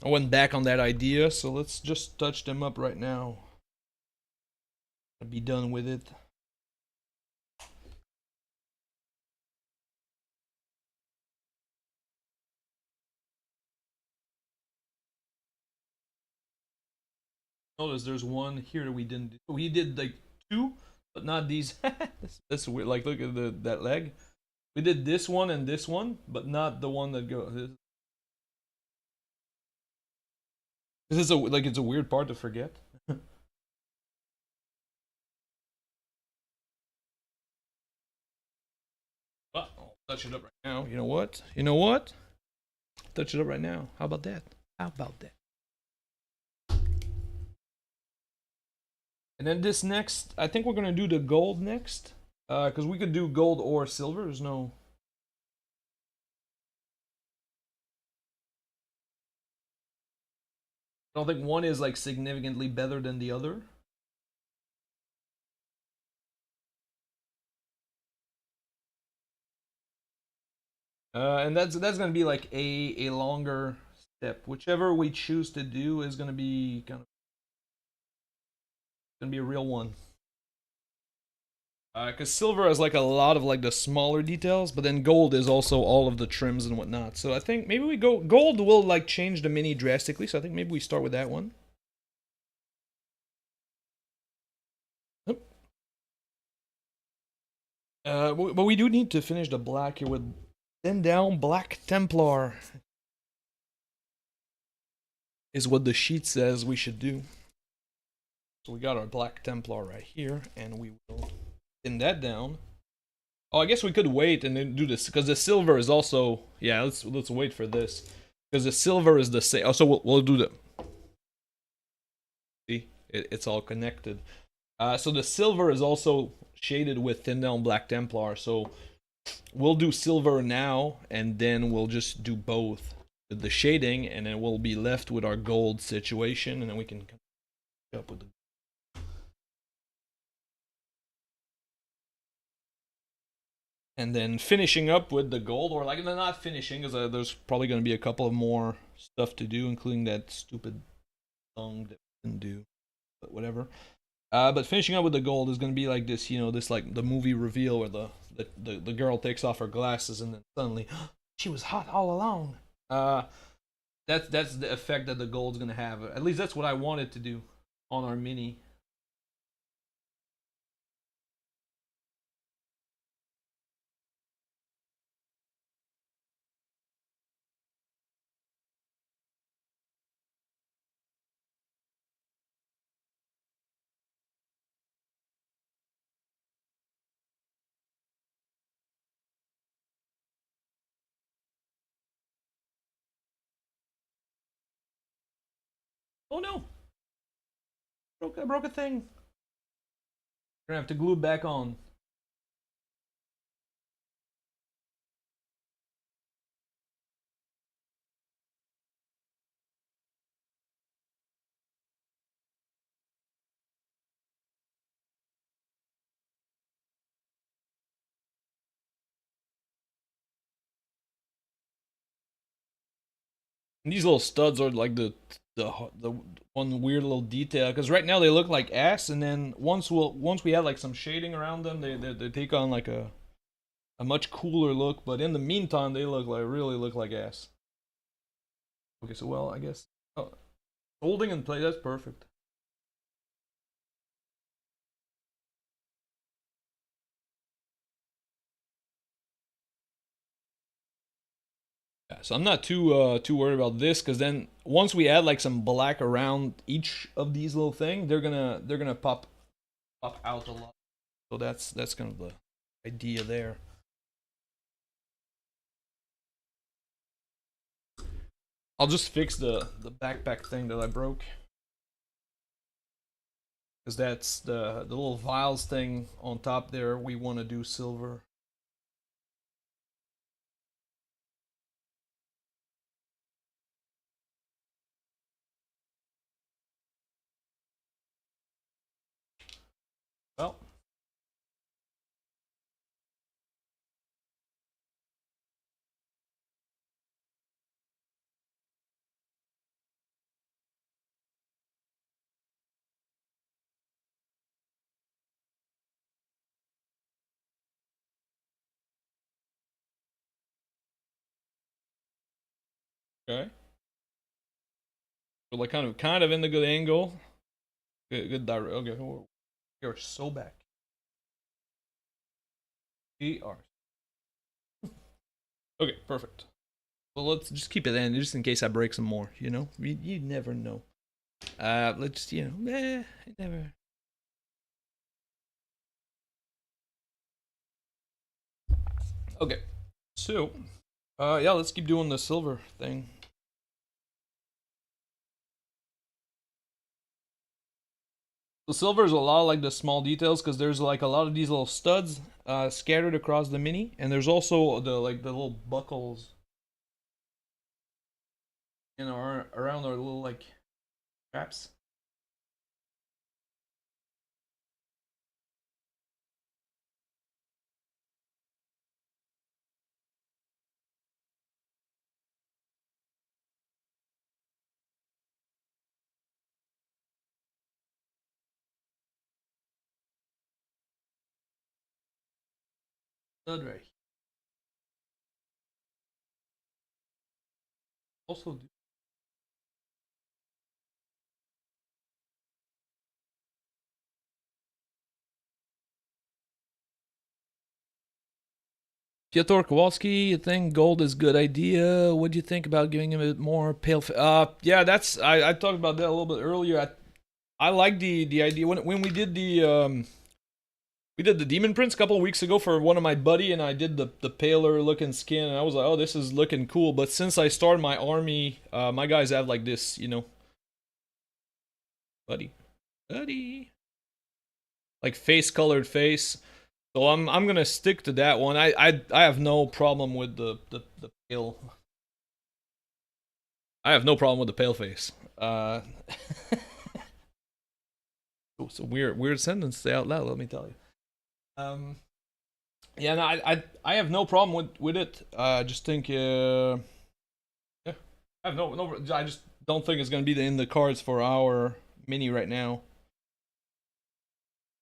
I went back on that idea, so let's just touch them up right now. I'll be done with it. Notice there's one here that we didn't do. We did like two, but not these. That's weird. Like look at that leg. We did this one and this one, but not the one that goes. This is a like it's a weird part to forget. Touch it up right now. You know what? You know what? Touch it up right now. How about that? How about that? And then this next, I think we're gonna do the gold next, because we could do gold or silver. There's no. I don't think one is like significantly better than the other. And that's gonna be like a longer step. Whichever we choose to do is gonna be gonna be a real one. Because silver has like a lot of like the smaller details, but then gold is also all of the trims and whatnot. So I think maybe we go gold will like change the mini drastically. So I think maybe we start with that one. But we do need to finish the black here with then down Black Templar is what the sheet says we should do. So we got our Black Templar right here, and we will pin that down. Oh, I guess we could wait and then do this because the silver is also let's wait for this because the silver is the same. Oh, so we'll do the. See, it's all connected. So the silver is also shaded with thin down Black Templar. So we'll do silver now, and then we'll just do both with the shading, and then we'll be left with our gold situation, and then we can come up with the. And then finishing up with the gold, or like not finishing, because there's probably going to be a couple of more stuff to do, including that stupid song that we can do, but whatever. But finishing up with the gold is going to be like this, you know, this like the movie reveal where the girl takes off her glasses and then suddenly she was hot all along. That's the effect that the gold's going to have. At least that's what I wanted to do on our mini. Oh no! I broke a thing. We're gonna have to glue it back on. And these little studs are like the one weird little detail because right now they look like ass, and then once we add like some shading around them, they take on like a much cooler look. But in the meantime, they really look like ass. Okay, so well, I guess holding and play, that's perfect. Yeah, so I'm not too worried about this because then once we add like some black around each of these little things, they're gonna pop out a lot. So that's kind of the idea there. I'll just fix the backpack thing that I broke because that's the little vials thing on top there. We want to do silver. Well, okay. So like kind of in the good angle. Good direct. Okay, we are so back. We are. Okay, perfect. Well, let's just keep it in, just in case I break some more. You know, you never know. Let's never. Okay. So, yeah, let's keep doing the silver thing. The silver is a lot like the small details because there's like a lot of these little studs scattered across the mini, and there's also the little buckles, you know, around our little like straps. Stud right here. Also, Piotr Kowalski, you think gold is a good idea? What do you think about giving him a bit more pale? Yeah, that's I talked about that a little bit earlier. I like the idea when we did the Demon Prince a couple of weeks ago for one of my buddy, and I did the paler looking skin, and I was like, oh, this is looking cool. But since I started my army, my guys have like this, you know, buddy, like face colored face. So I'm gonna stick to that one. I have no problem with the pale. I have no problem with the pale face. It's a weird sentence to say out loud. Let me tell you. Um, yeah, no, I have no problem with it. I just think, yeah, I have no. I just don't think it's gonna be in the cards for our mini right now.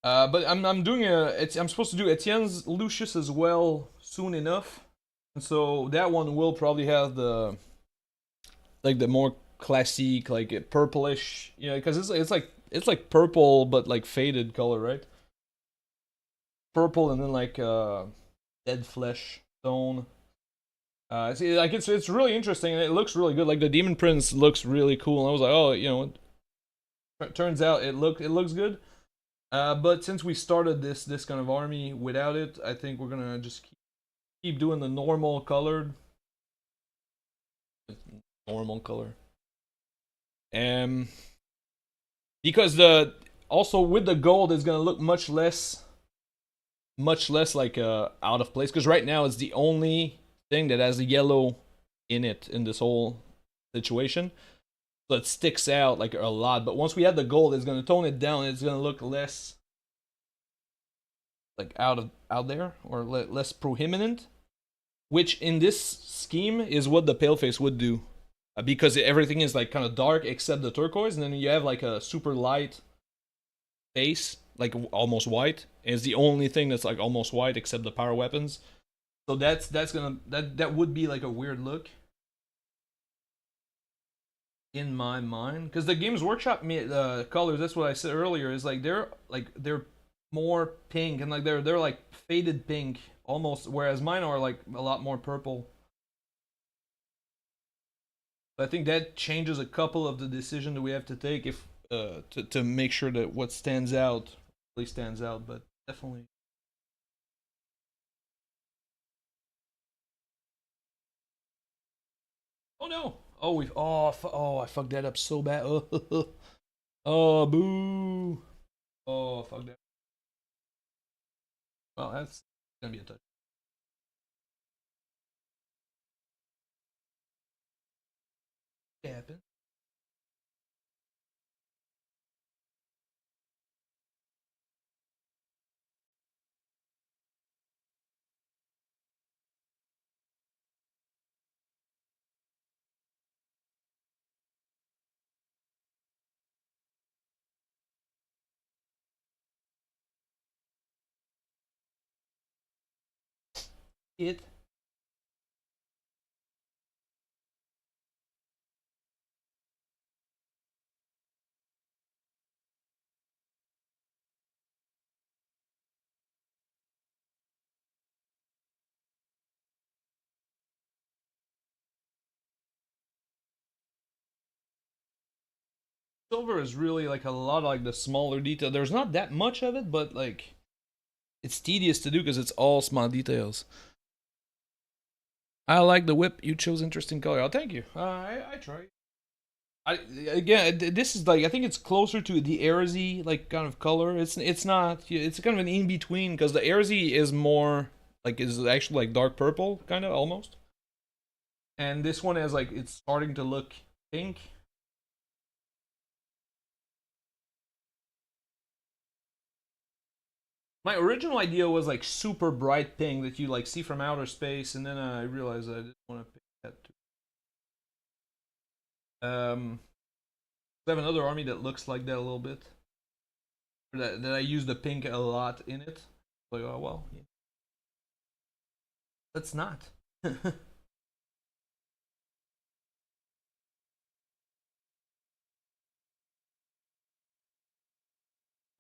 But I'm doing I'm supposed to do Etienne's Lucius as well soon enough, and so that one will probably have the more classic like purplish, yeah, because it's like purple but like faded color, right? Purple and then like dead flesh tone. See, like it's really interesting and it looks really good. Like the Demon Prince looks really cool, and I was like, oh, you know, it turns out it looks good. But since we started this kind of army without it, I think we're gonna just keep doing the normal color. Um, because the also with the gold it's gonna look much less like out of place. Because right now it's the only thing that has the yellow in it in this whole situation, so it sticks out like a lot. But once we add the gold, it's gonna tone it down. It's gonna look less like out there or less prominent, which in this scheme is what the paleface would do, because everything is like kind of dark except the turquoise, and then you have like a super light face, like almost white. And it's the only thing that's like almost white except the power weapons. So that would be like a weird look in my mind, because the Games Workshop colors. That's what I said earlier. Is like they're more pink and like they're like faded pink almost, whereas mine are like a lot more purple. I think that changes a couple of the decision that we have to take if to make sure that what stands out really stands out. But definitely. Oh no! Oh we oh I fucked that up so bad. Oh boo! Oh fuck that. Well, that's gonna be a touch. Happen. It silver is really like a lot of like the smaller detail. There's not that much of it, but like it's tedious to do because it's all small details. I like the whip. You chose interesting color. Oh, thank you. I try. I again, this is like I think it's closer to the Airzy like kind of color. It's not. It's kind of an in between because the Airzy is more like is actually like dark purple kind of almost, and this one is like it's starting to look pink. My original idea was like super bright pink that you like see from outer space, and then I realized I didn't want to pick that too. I have another army that looks like that a little bit. That I use the pink a lot in it. Like, oh well, yeah. Let's not.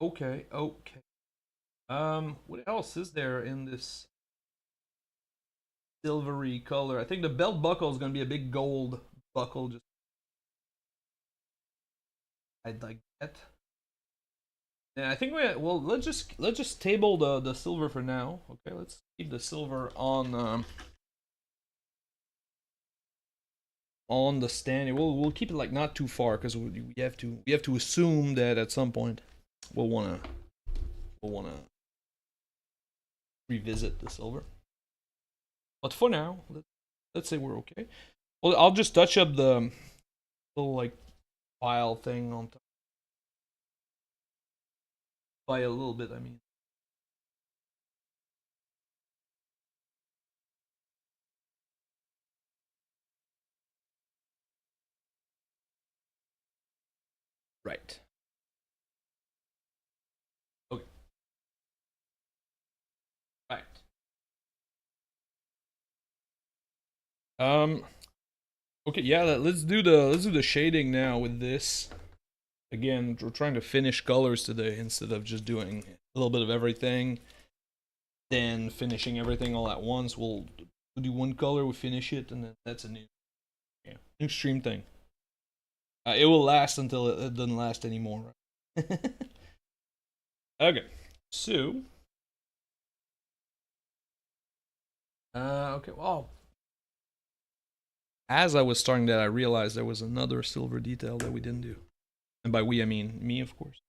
Okay, okay. What else is there in this silvery color? I think the belt buckle is gonna be a big gold buckle. Just I'd like that. Yeah, I think we well let's just table the silver for now. Okay, let's keep the silver on the stand. We'll keep it like not too far because we have to assume that at some point we'll wanna revisit the silver. But for now, let's say we're okay. Well, I'll just touch up the little like file thing on top by a little bit. I mean, right. Okay. Right. Um. Okay. Yeah. Let's do the shading now with this. Again, we're trying to finish colors today instead of just doing a little bit of everything, then finishing everything all at once. We'll do one color, we finish it, and then that's a new stream thing. It will last until it doesn't last anymore. Right? Okay, so okay. Well, as I was starting that, I realized there was another silver detail that we didn't do, and by we I mean me, of course.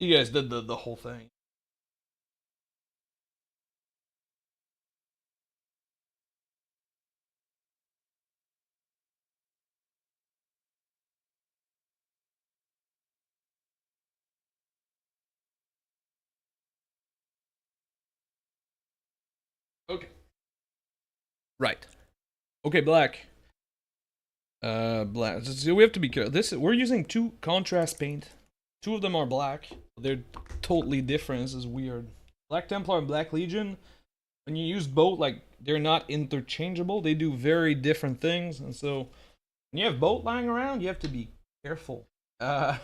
You guys did the whole thing. Okay. Right. Okay, black. Black. So we have to be careful. We're using two contrast paint. Two of them are black. They're totally different. This is weird. Black Templar and Black Legion. When you use both, like they're not interchangeable. They do very different things, and so when you have both lying around, you have to be careful. I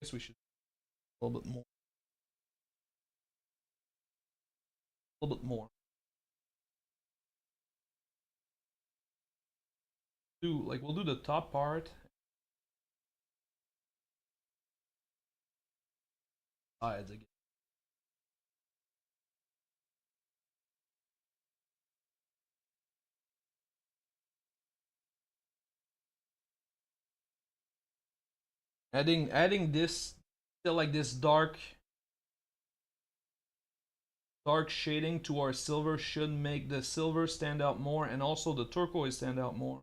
guess we should a little bit more. A little bit more. We'll do the top part. Sides again. Adding this still like this dark shading to our silver should make the silver stand out more and also the turquoise stand out more.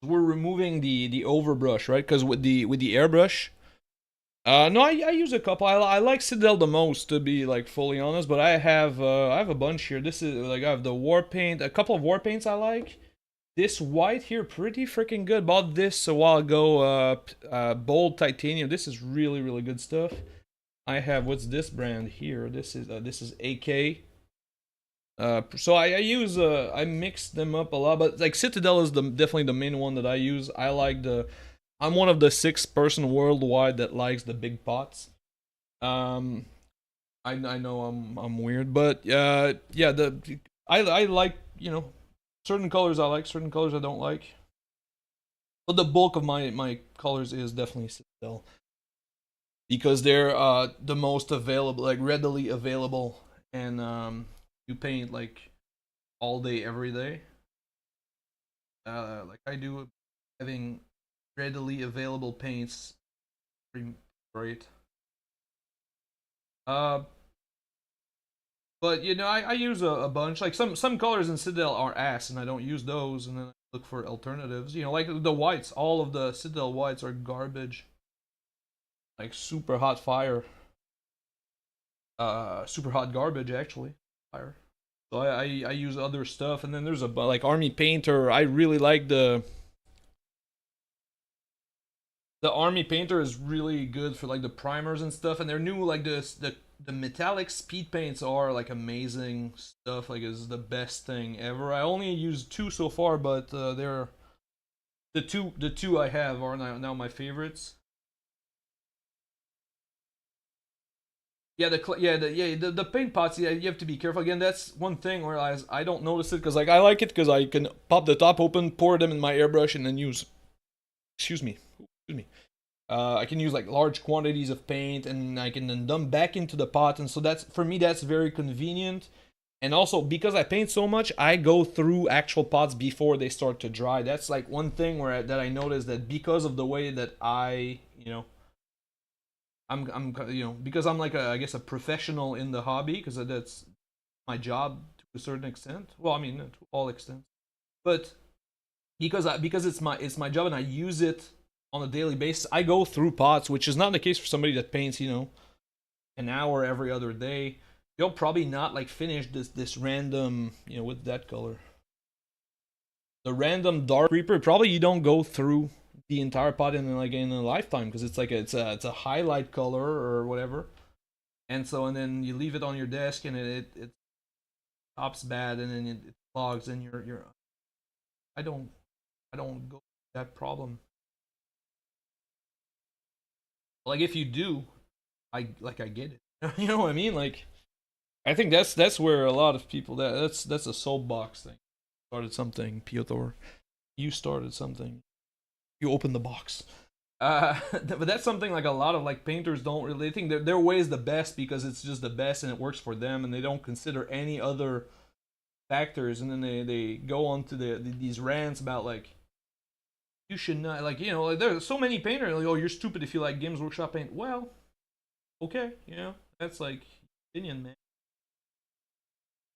We're removing the overbrush, right? Because with the airbrush, no, I use a couple. I like Citadel the most, to be like fully honest. But I have a bunch here. This is like I have the war paint, a couple of war paints I like. This white here, pretty freaking good. Bought this a while ago. Bold titanium. This is really good stuff. I have what's this brand here? This is AK. So I use I mix them up a lot, but like Citadel is definitely the main one that I use. I'm one of the 6 person worldwide that likes the big pots. Um, I know I'm weird, but yeah, I like certain colors I like, certain colors I don't like. But the bulk of my colors is definitely Citadel because they're the most available, like readily available, and you paint like all day, every day. Like I do, having readily available paints, pretty great. Uh, but you know, I use a bunch. Like some colors in Citadel are ass, and I don't use those, and then I look for alternatives. You know, like the whites. All of the Citadel whites are garbage. Like super hot fire. Super hot garbage actually. Fire. So I use other stuff, and then there's a like army painter. I really like the army painter is really good for like the primers and stuff, and they're new. Like the metallic speed paints are like amazing stuff. Like is the best thing ever. I only used two so far, but they're the two I have are now my favorites. Yeah, the paint pots. Yeah, you have to be careful. Again, that's one thing where I don't notice it because like I like it because I can pop the top open, pour them in my airbrush, and then use. Excuse me. Excuse me. I can use like large quantities of paint, and I can then dump back into the pot, and so that's for me that's very convenient. And also because I paint so much, I go through actual pots before they start to dry. That's like one thing that I noticed that because of the way that I'm because I'm like I guess a professional in the hobby because that's my job to a certain extent. Well, I mean to all extents, but because it's my job and I use it on a daily basis. I go through pots, which is not the case for somebody that paints an hour every other day. You'll probably not like finish this random with that color. The random dark creeper probably you don't go through the entire pot in a lifetime because it's a highlight color or whatever. And then you leave it on your desk and it stops bad and then it clogs and you're I don't I don't go that problem. Like if you do, I get it. You know what I mean? Like I think that's where a lot of people that's a soapbox thing. Started something, Piotr. You started something. You opened the box. But that's something like a lot of like painters don't really think their way is the best because it's just the best and it works for them and they don't consider any other factors and then they go on to these rants about like you should not like like there's so many painters like oh you're stupid if you like Games Workshop paint. Well, okay, that's like opinion, man.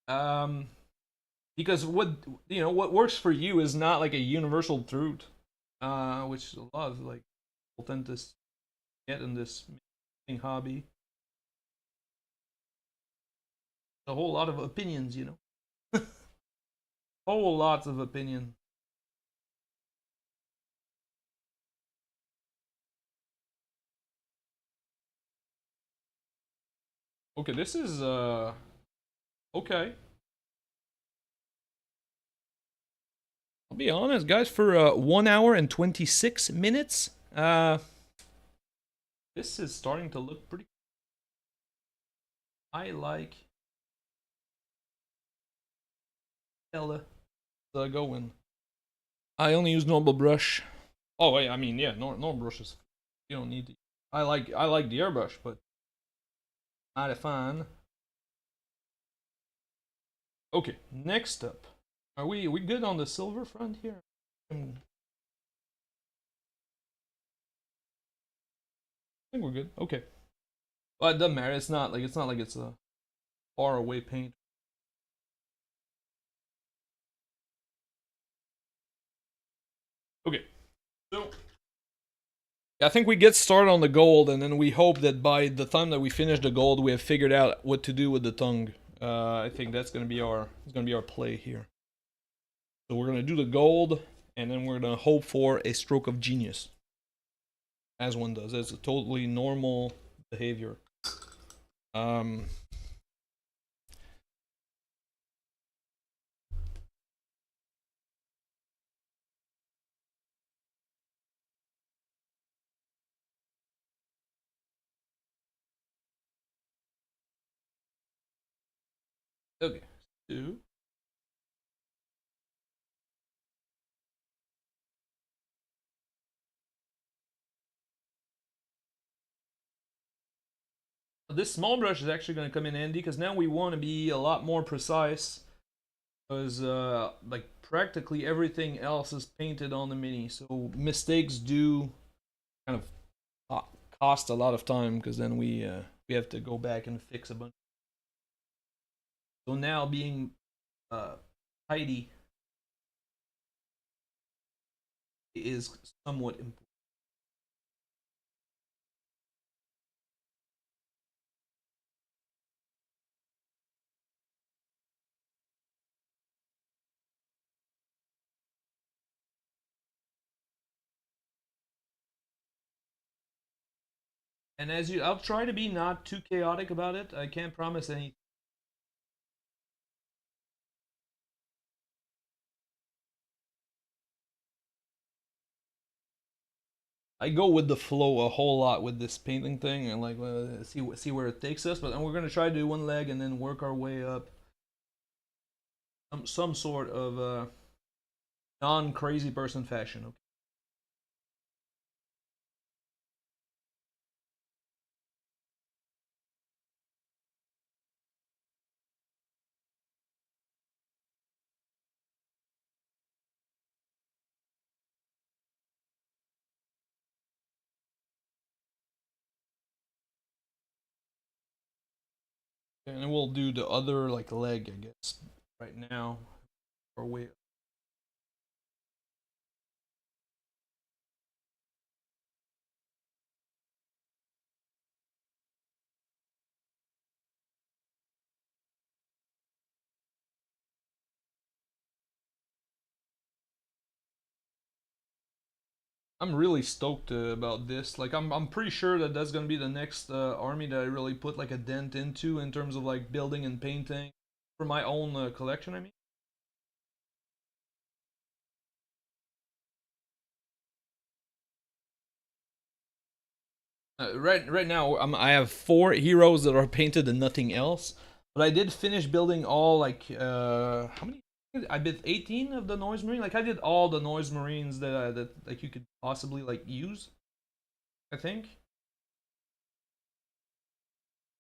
Um, because what works for you is not like a universal truth, which a lot of like authentists get in this hobby. A whole lot of opinions, whole lots of opinion. Okay, this is okay. I'll be honest, guys. For 1 hour and 26 minutes, this is starting to look pretty. I like Ella. Going. I only use normal brush. Oh wait, I mean yeah, normal brushes. You don't need. I like the airbrush, but not a fan. Okay, next up. Are we good on the silver front here? I think we're good. Okay. Well, it doesn't matter. It's not like it's a far away paint. Okay. So I think we get started on the gold, and then we hope that by the time that we finish the gold, we have figured out what to do with the tongue. I think that's gonna be our play here. So we're gonna do the gold, and then we're gonna hope for a stroke of genius, as one does. That's a totally normal behavior. Um. Okay. Two. This small brush is actually going to come in handy because now we want to be a lot more precise, because like practically everything else is painted on the Mini, so mistakes do kind of cost a lot of time, because then we have to go back and fix a bunch. So now being tidy is somewhat important. And I'll try to be not too chaotic about it. I can't promise anything. I go with the flow a whole lot with this painting thing, and like see where it takes us. But then we're gonna try to do one leg and then work our way up. Some sort of non-crazy person fashion. Okay. And we'll do the other like leg, I guess, right now. Or wait. I'm really stoked about this. Like, I'm pretty sure that that's gonna be the next army that I really put like a dent into in terms of like building and painting for my own collection. I mean. Right now, I have 4 heroes that are painted and nothing else. But I did finish building all like how many? I did 18 of the noise marine. Like I did all the noise marines that like you could possibly like use. I think.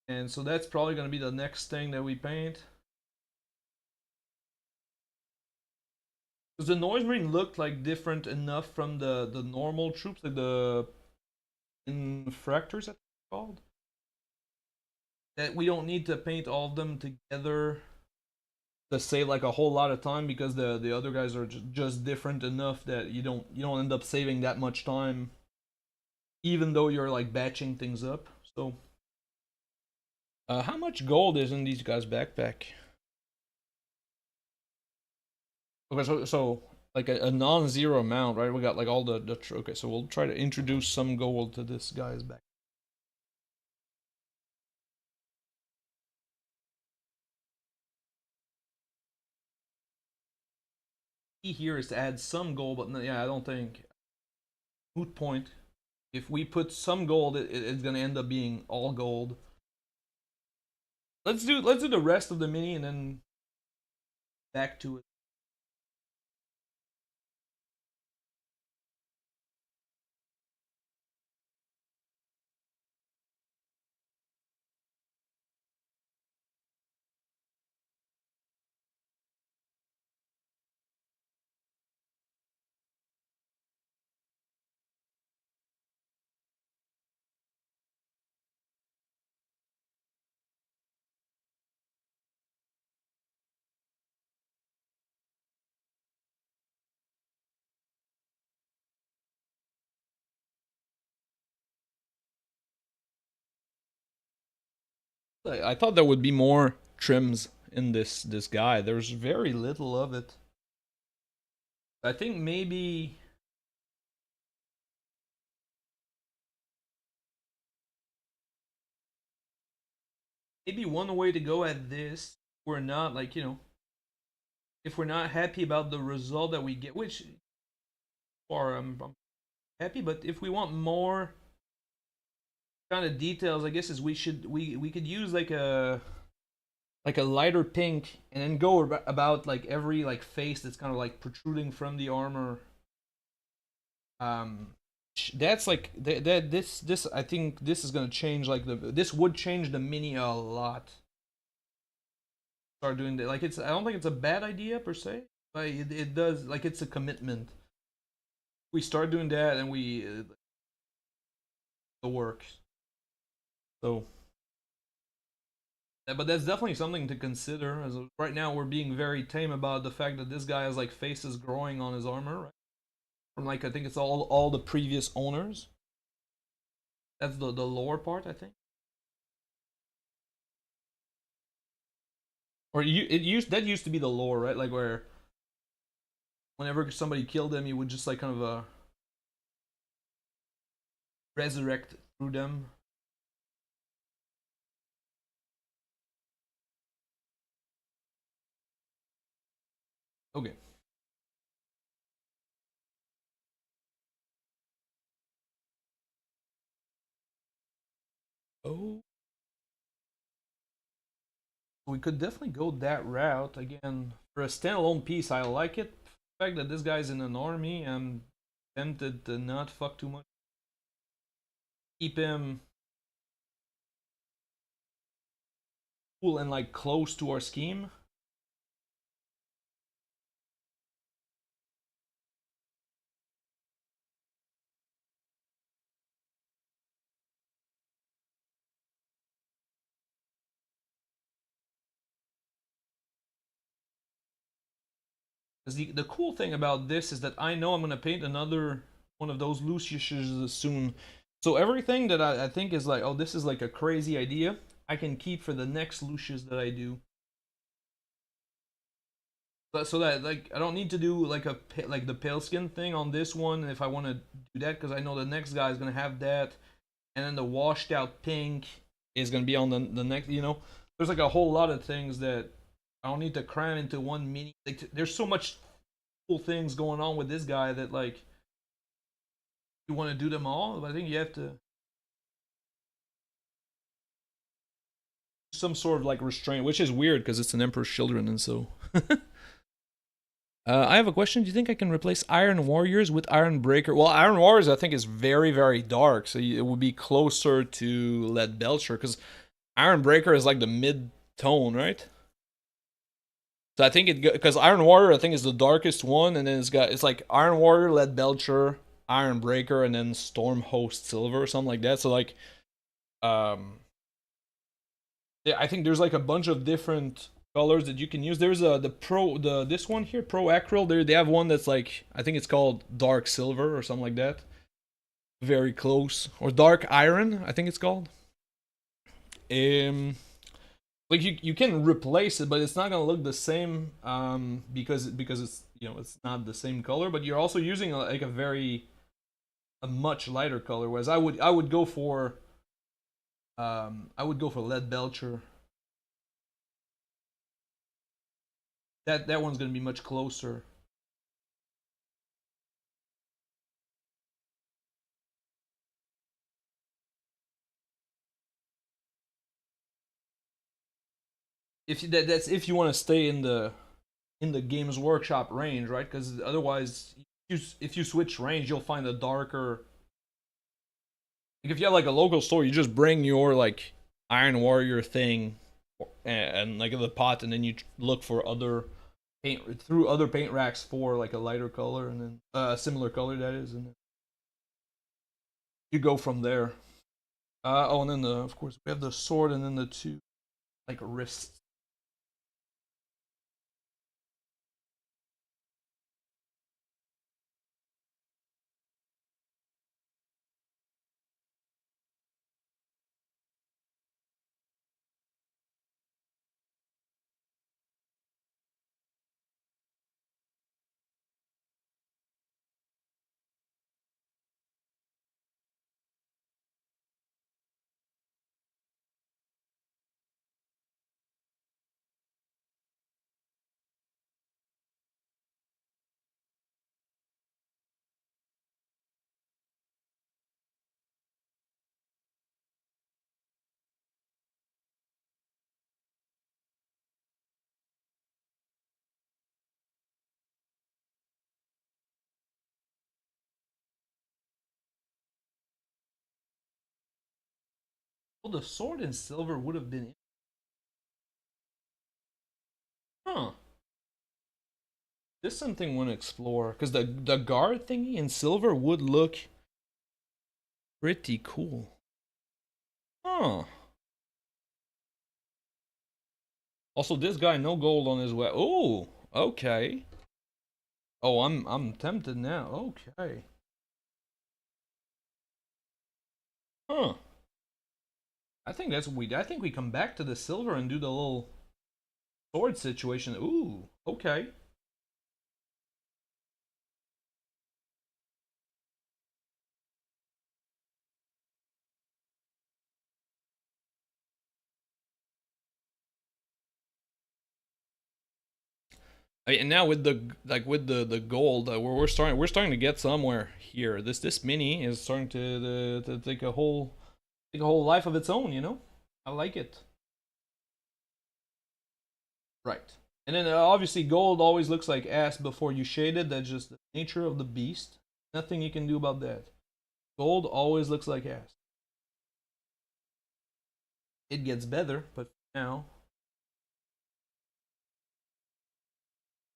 And so that's probably gonna be the next thing that we paint. Because the noise marine looked like different enough from the normal troops, like the infractors, I think they're called, that we don't need to paint all of them together to save like a whole lot of time, because the other guys are just different enough that you don't end up saving that much time, even though you're like batching things up. So, how much gold is in these guys' backpack? Okay, so like a non-zero amount, right? We got like all the okay, so we'll try to introduce some gold to this guy's back. Key here is to add some gold, but yeah, I don't think moot point. If we put some gold, it's gonna end up being all gold. Let's do the rest of the mini and then back to it. I thought there would be more trims in this guy. There's very little of it. I think maybe one way to go at this, we're not like, if we're not happy about the result that we get, which far I'm happy, but if we want more kind of details, I guess is we could use like a lighter pink, and then go about like every like face that's kind of like protruding from the armor. Um, That's like this I think this is gonna change like this would change the mini a lot. Start doing that, like it's I don't think it's a bad idea per se, but it does like it's a commitment. We start doing that and we the works. So but that's definitely something to consider. As right now, we're being very tame about the fact that this guy has like faces growing on his armor, right? From like I think it's all the previous owners. That's the lore part, I think. Or it used that used to be the lore, right? Like where whenever somebody killed them, you would just like kind of resurrect through them. Okay. Oh, we could definitely go that route again for a standalone piece. I like it. The fact that this guy's in an army, I'm tempted to not fuck too much. Keep him cool and like close to our scheme. Because the cool thing about this is that I know I'm gonna paint another one of those Luciuses soon. So everything that I think is like, oh, this is like a crazy idea, I can keep for the next Lucius that I do. But so that like I don't need to do like like the pale skin thing on this one if I want to do that because I know the next guy is gonna have that, and then the washed out pink is gonna be on the next. You know, there's like a whole lot of things that I don't need to cram into one mini. Like there's so much cool things going on with this guy that like you want to do them all, but I think you have to some sort of like restraint, which is weird because it's an Emperor's Children, and so. I have a question. Do you think I can replace Iron Warriors with Iron Breaker? Well, Iron Warriors, I think, is very, very dark, so it would be closer to Lead Belcher because Iron Breaker is like the mid tone, right? So I think it because Iron Warrior, I think, is the darkest one, and then it's like Iron Warrior, Lead Belcher, Iron Breaker, and then Storm Host Silver or something like that. So like, um, yeah, I think there's like a bunch of different colors that you can use. There's the this one here, Pro Acryl. They have one that's like I think it's called Dark Silver or something like that. Very close. Or Dark Iron, I think it's called. Um like you can replace it, but it's not gonna look the same because it's it's not the same color, but you're also using like a much lighter color. Whereas I would go for I would go for Lead Belcher. That one's gonna be much closer. If that's if you want to stay in the Games Workshop range, right? Because otherwise, if you switch range, you'll find a darker. Like if you have like a local store, you just bring your like Iron Warrior thing and like the pot, and then you look for other paint through other paint racks for like a lighter color and then a similar color that is, and then you go from there. Oh, and then of course we have the sword, and then the two like wrists. Oh, the sword in silver would have been. Huh. This is something I want to explore. Because the guard thingy in silver would look pretty cool. Huh. Also, this guy, no gold on his way. Oh, okay. Oh, I'm tempted now. Okay. Huh. I think I think we come back to the silver and do the little sword situation. Ooh, okay. And now with the with the gold, we're starting to get somewhere here. This mini is starting to take a whole life of its own. I like it. Right. And then obviously gold always looks like ass before you shade it. That's just the nature of the beast. Nothing you can do about that. Gold always looks like ass. It gets better, but now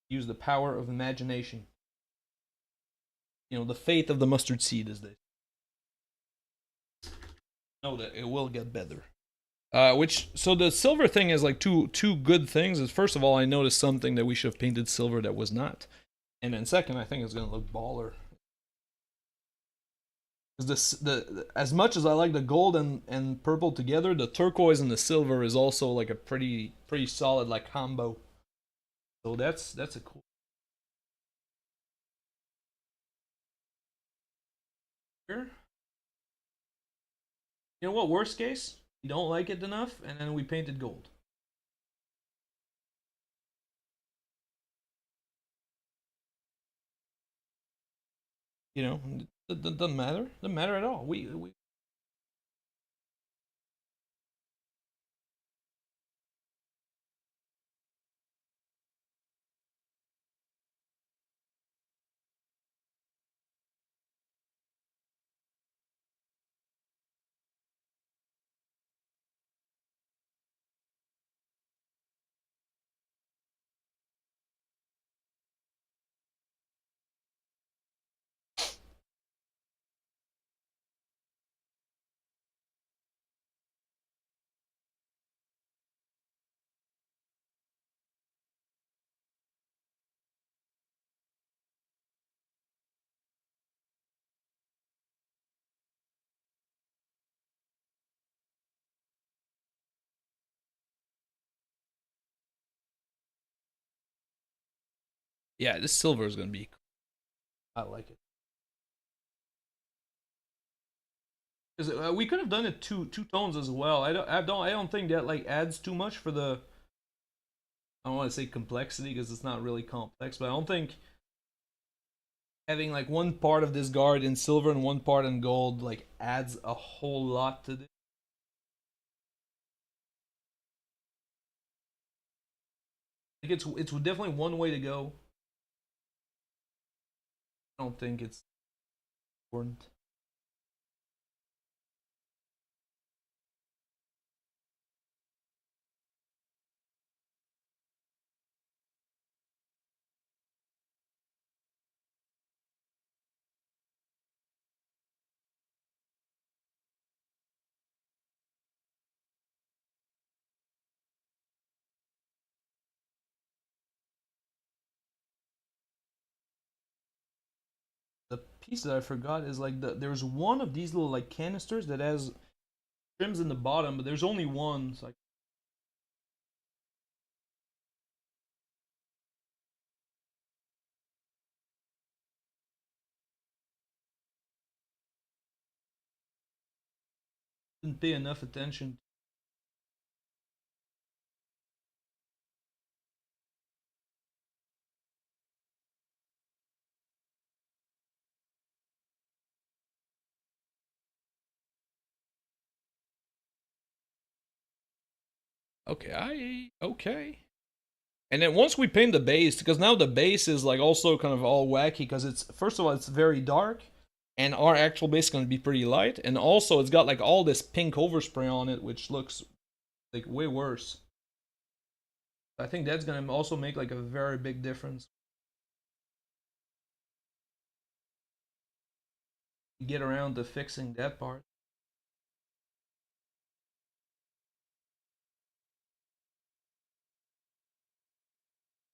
use the power of imagination. The faith of the mustard seed is this. Know that it will get better. So the silver thing is like two good things. Is first of all, I noticed something that we should have painted silver that was not, and then second, I think it's gonna look baller. Because as much as I like the gold and purple together, the turquoise and the silver is also like a pretty solid like combo. So that's a cool. Here. You know what? Worst case, you don't like it enough, and then we painted gold. It doesn't matter. Doesn't matter at all. We Yeah, this silver is gonna be. I like it. Because we could have done it two tones as well. I don't think that like adds too much for the. I don't want to say complexity because it's not really complex, but I don't think having like one part of this guard in silver and one part in gold like adds a whole lot to this. Like it's definitely one way to go. I don't think it's important. The piece that I forgot is like there's one of these little like canisters that has trims in the bottom, but there's only one. So I didn't pay enough attention. Okay. And then once we paint the base, because now the base is like also kind of all wacky because it's first of all it's very dark, and our actual base is going to be pretty light. And also, it's got like all this pink overspray on it, which looks like way worse. I think that's going to also make like a very big difference. Get around to fixing that part.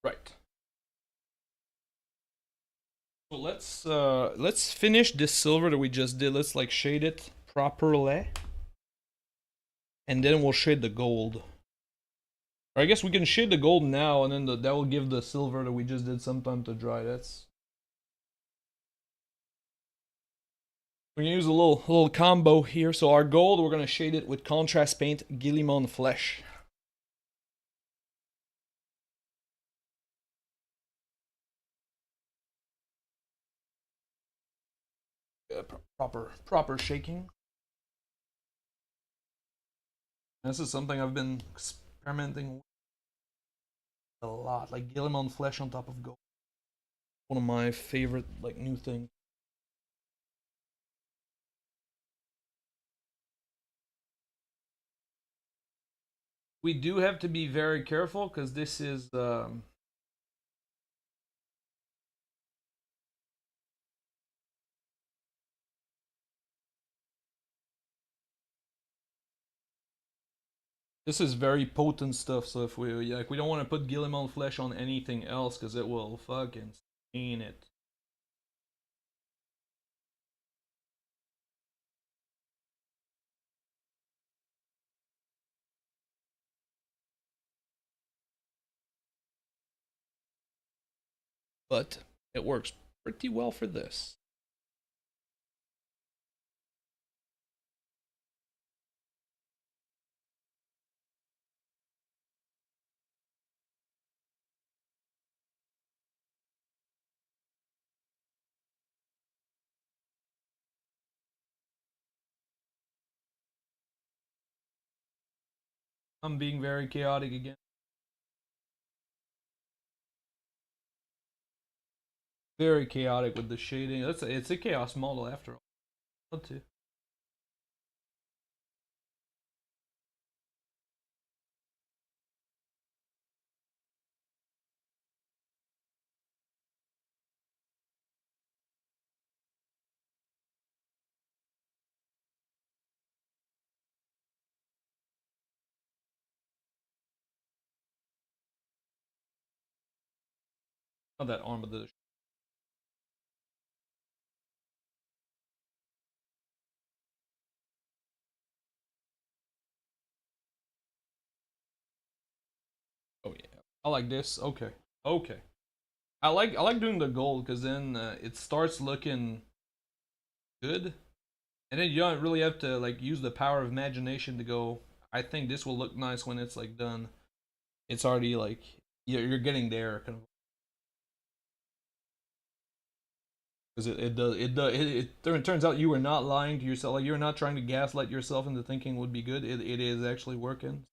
Right. So let's finish this silver that we just did. Let's like shade it properly, and then we'll shade the gold. Or I guess we can shade the gold now, and then that will give the silver that we just did some time to dry. That's we're gonna use a little combo here. So our gold, we're gonna shade it with contrast paint Guillemot Flesh. Proper shaking. This is something I've been experimenting with a lot, like Guillemot Flesh on top of gold. One of my favorite like new things. We do have to be very careful because this is this is very potent stuff. So if we like, we don't want to put Guillemot Flesh on anything else because it will fucking stain it. But it works pretty well for this. I'm being very chaotic again. Very chaotic with the shading. It's a chaos model after all. Not too. Not that arm, but the oh yeah. I like this. Okay. Okay. I like doing the gold because then it starts looking good, and then you don't really have to like use the power of imagination to go. I think this will look nice when it's like done. It's already like you're getting there kind of because it turns out you were not lying to yourself. Like you're not trying to gaslight yourself into thinking it would be good. It is actually working.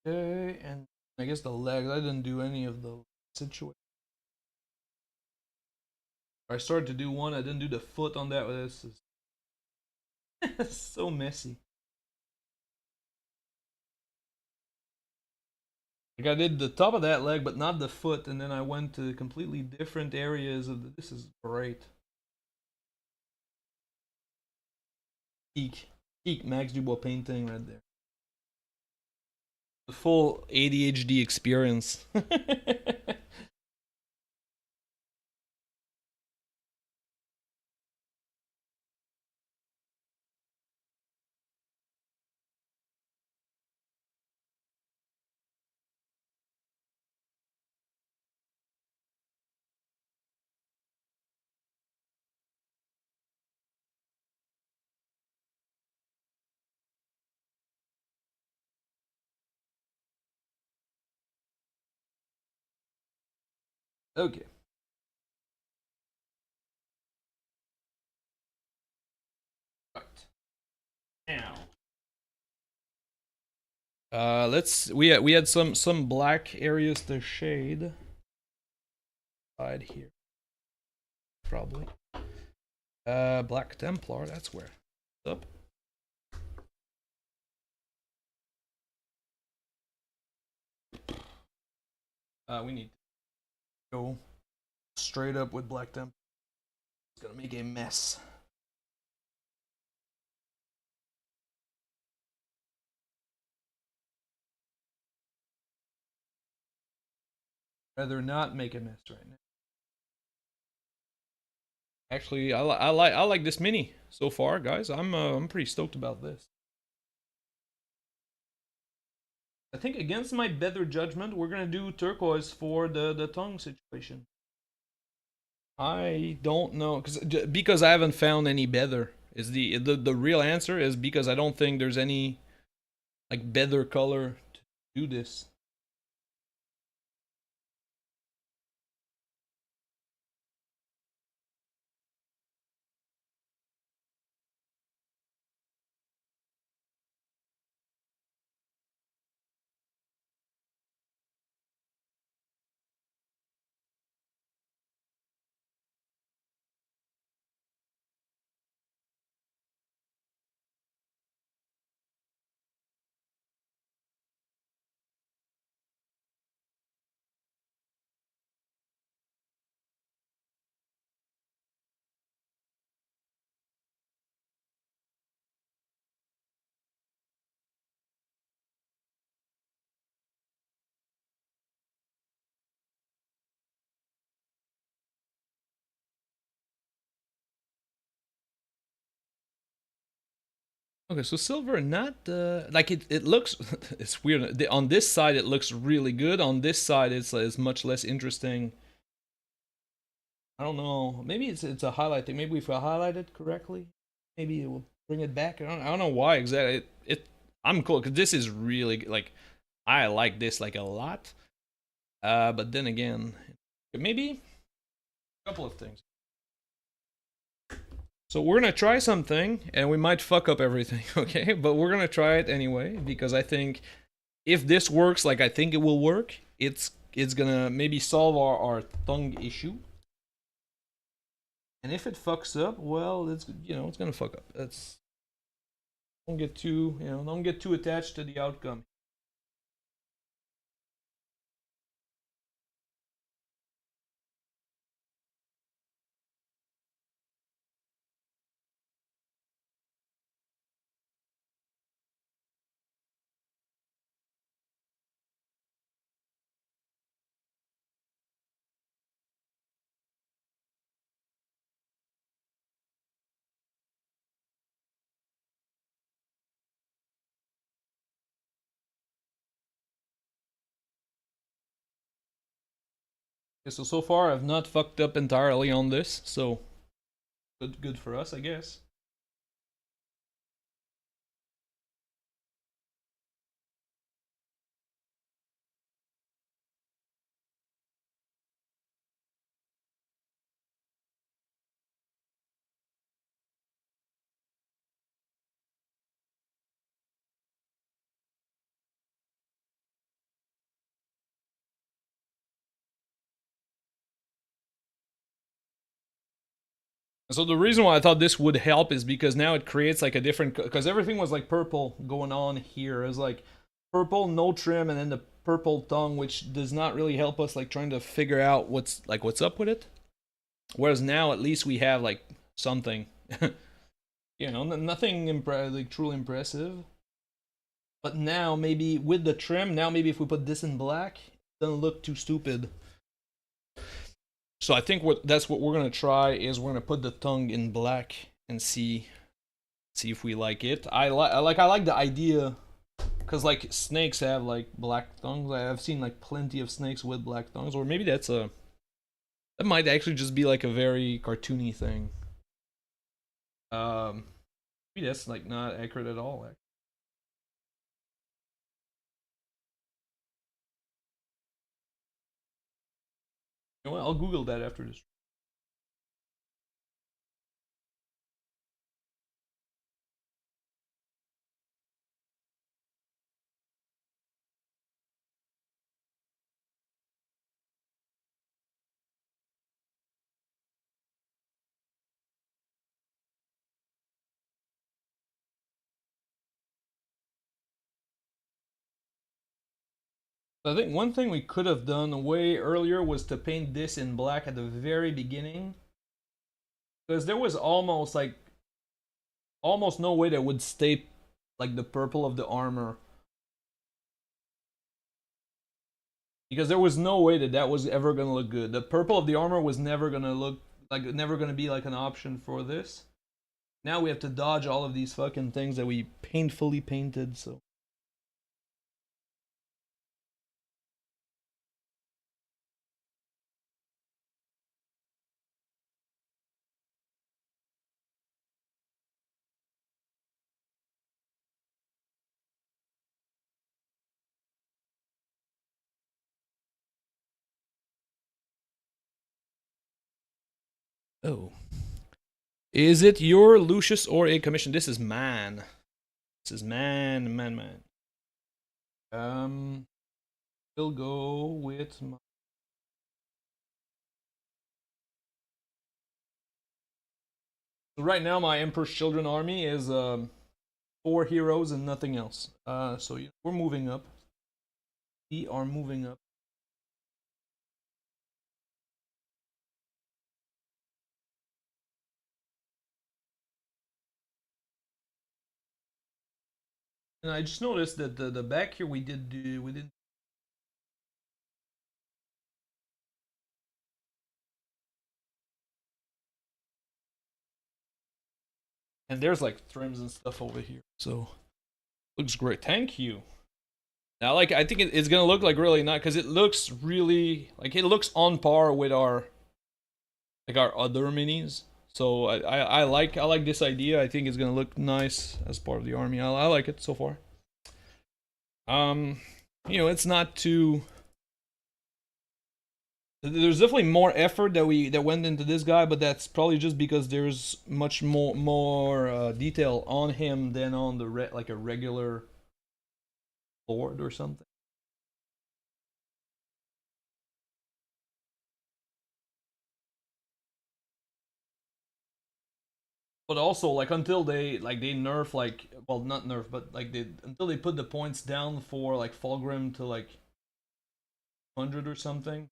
Okay, and I guess the legs. I didn't do any of the situation. I started to do one. I didn't do the foot on that. This is so messy. Like I did the top of that leg, but not the foot, and then I went to completely different areas of this is great. Peak Max Dubois painting right there. The full ADHD experience. Okay. Right. Now. We had some black areas to shade. Side here. Probably. Black Templar, that's where. What's up? We need to go straight up with Black Templar. It's gonna make a mess. Rather not make a mess right now. Actually, I like this mini so far, guys. I'm pretty stoked about this. I think against my better judgment, we're gonna do turquoise for the tongue situation. I don't know because I haven't found any better. Is the real answer is because I don't think there's any like better color to do this. Okay, so silver not like it looks it's weird. On this side it looks really good. On this side it's much less interesting. I don't know. Maybe it's a highlight thing. Maybe if I highlight it correctly, maybe it will bring it back. I don't know why exactly. I'm cool because this is really like I like this like a lot. But then again, maybe a couple of things. So we're gonna try something, and we might fuck up everything, okay? But we're gonna try it anyway because I think if this works, like I think it will work, it's gonna maybe solve our tongue issue. And if it fucks up, well, it's it's gonna fuck up. That's don't get too don't get too attached to the outcome. Okay, so far I've not fucked up entirely on this, so good for us, I guess. So the reason why I thought this would help is because now it creates like a different, because everything was like purple going on here. It was like purple, no trim, and then the purple tongue, which does not really help us like trying to figure out what's up with it. Whereas now at least we have like something, nothing like truly impressive. But now maybe with the trim, now maybe if we put this in black, it doesn't look too stupid. So I think that's what we're gonna try is we're gonna put the tongue in black and see if we like it. I like the idea because like snakes have like black tongues. I've seen like plenty of snakes with black tongues, or maybe that might actually just be like a very cartoony thing. Maybe that's like not accurate at all. Actually. Well, I'll Google that after this. I think one thing we could have done way earlier was to paint this in black at the very beginning. Because there was almost no way that would stay like the purple of the armor. Because there was no way that that was ever gonna look good. The purple of the armor was never gonna look like never gonna be like an option for this. Now we have to dodge all of these fucking things that we painfully painted. So. Oh. Is it your Lucius or a commission? This is man. This is man. We'll go with my... So right now my Emperor's Children army is 4 heroes and nothing else. So we're moving up. We are moving up. And I just noticed that the back here we didn't. And there's like trims and stuff over here. So looks great. Thank you. Now, like, I think it's gonna look like really nice because it looks really like it looks on par with our other minis. So I like this idea. I think it's gonna look nice as part of the army. I like it so far. You know, it's not too. There's definitely more effort that went into this guy, but that's probably just because there's much more detail on him than on the like a regular Lord or something. But also, like, until they nerf, like, well, not nerf, but like until they put the points down for like Fulgrim to like 100 or something.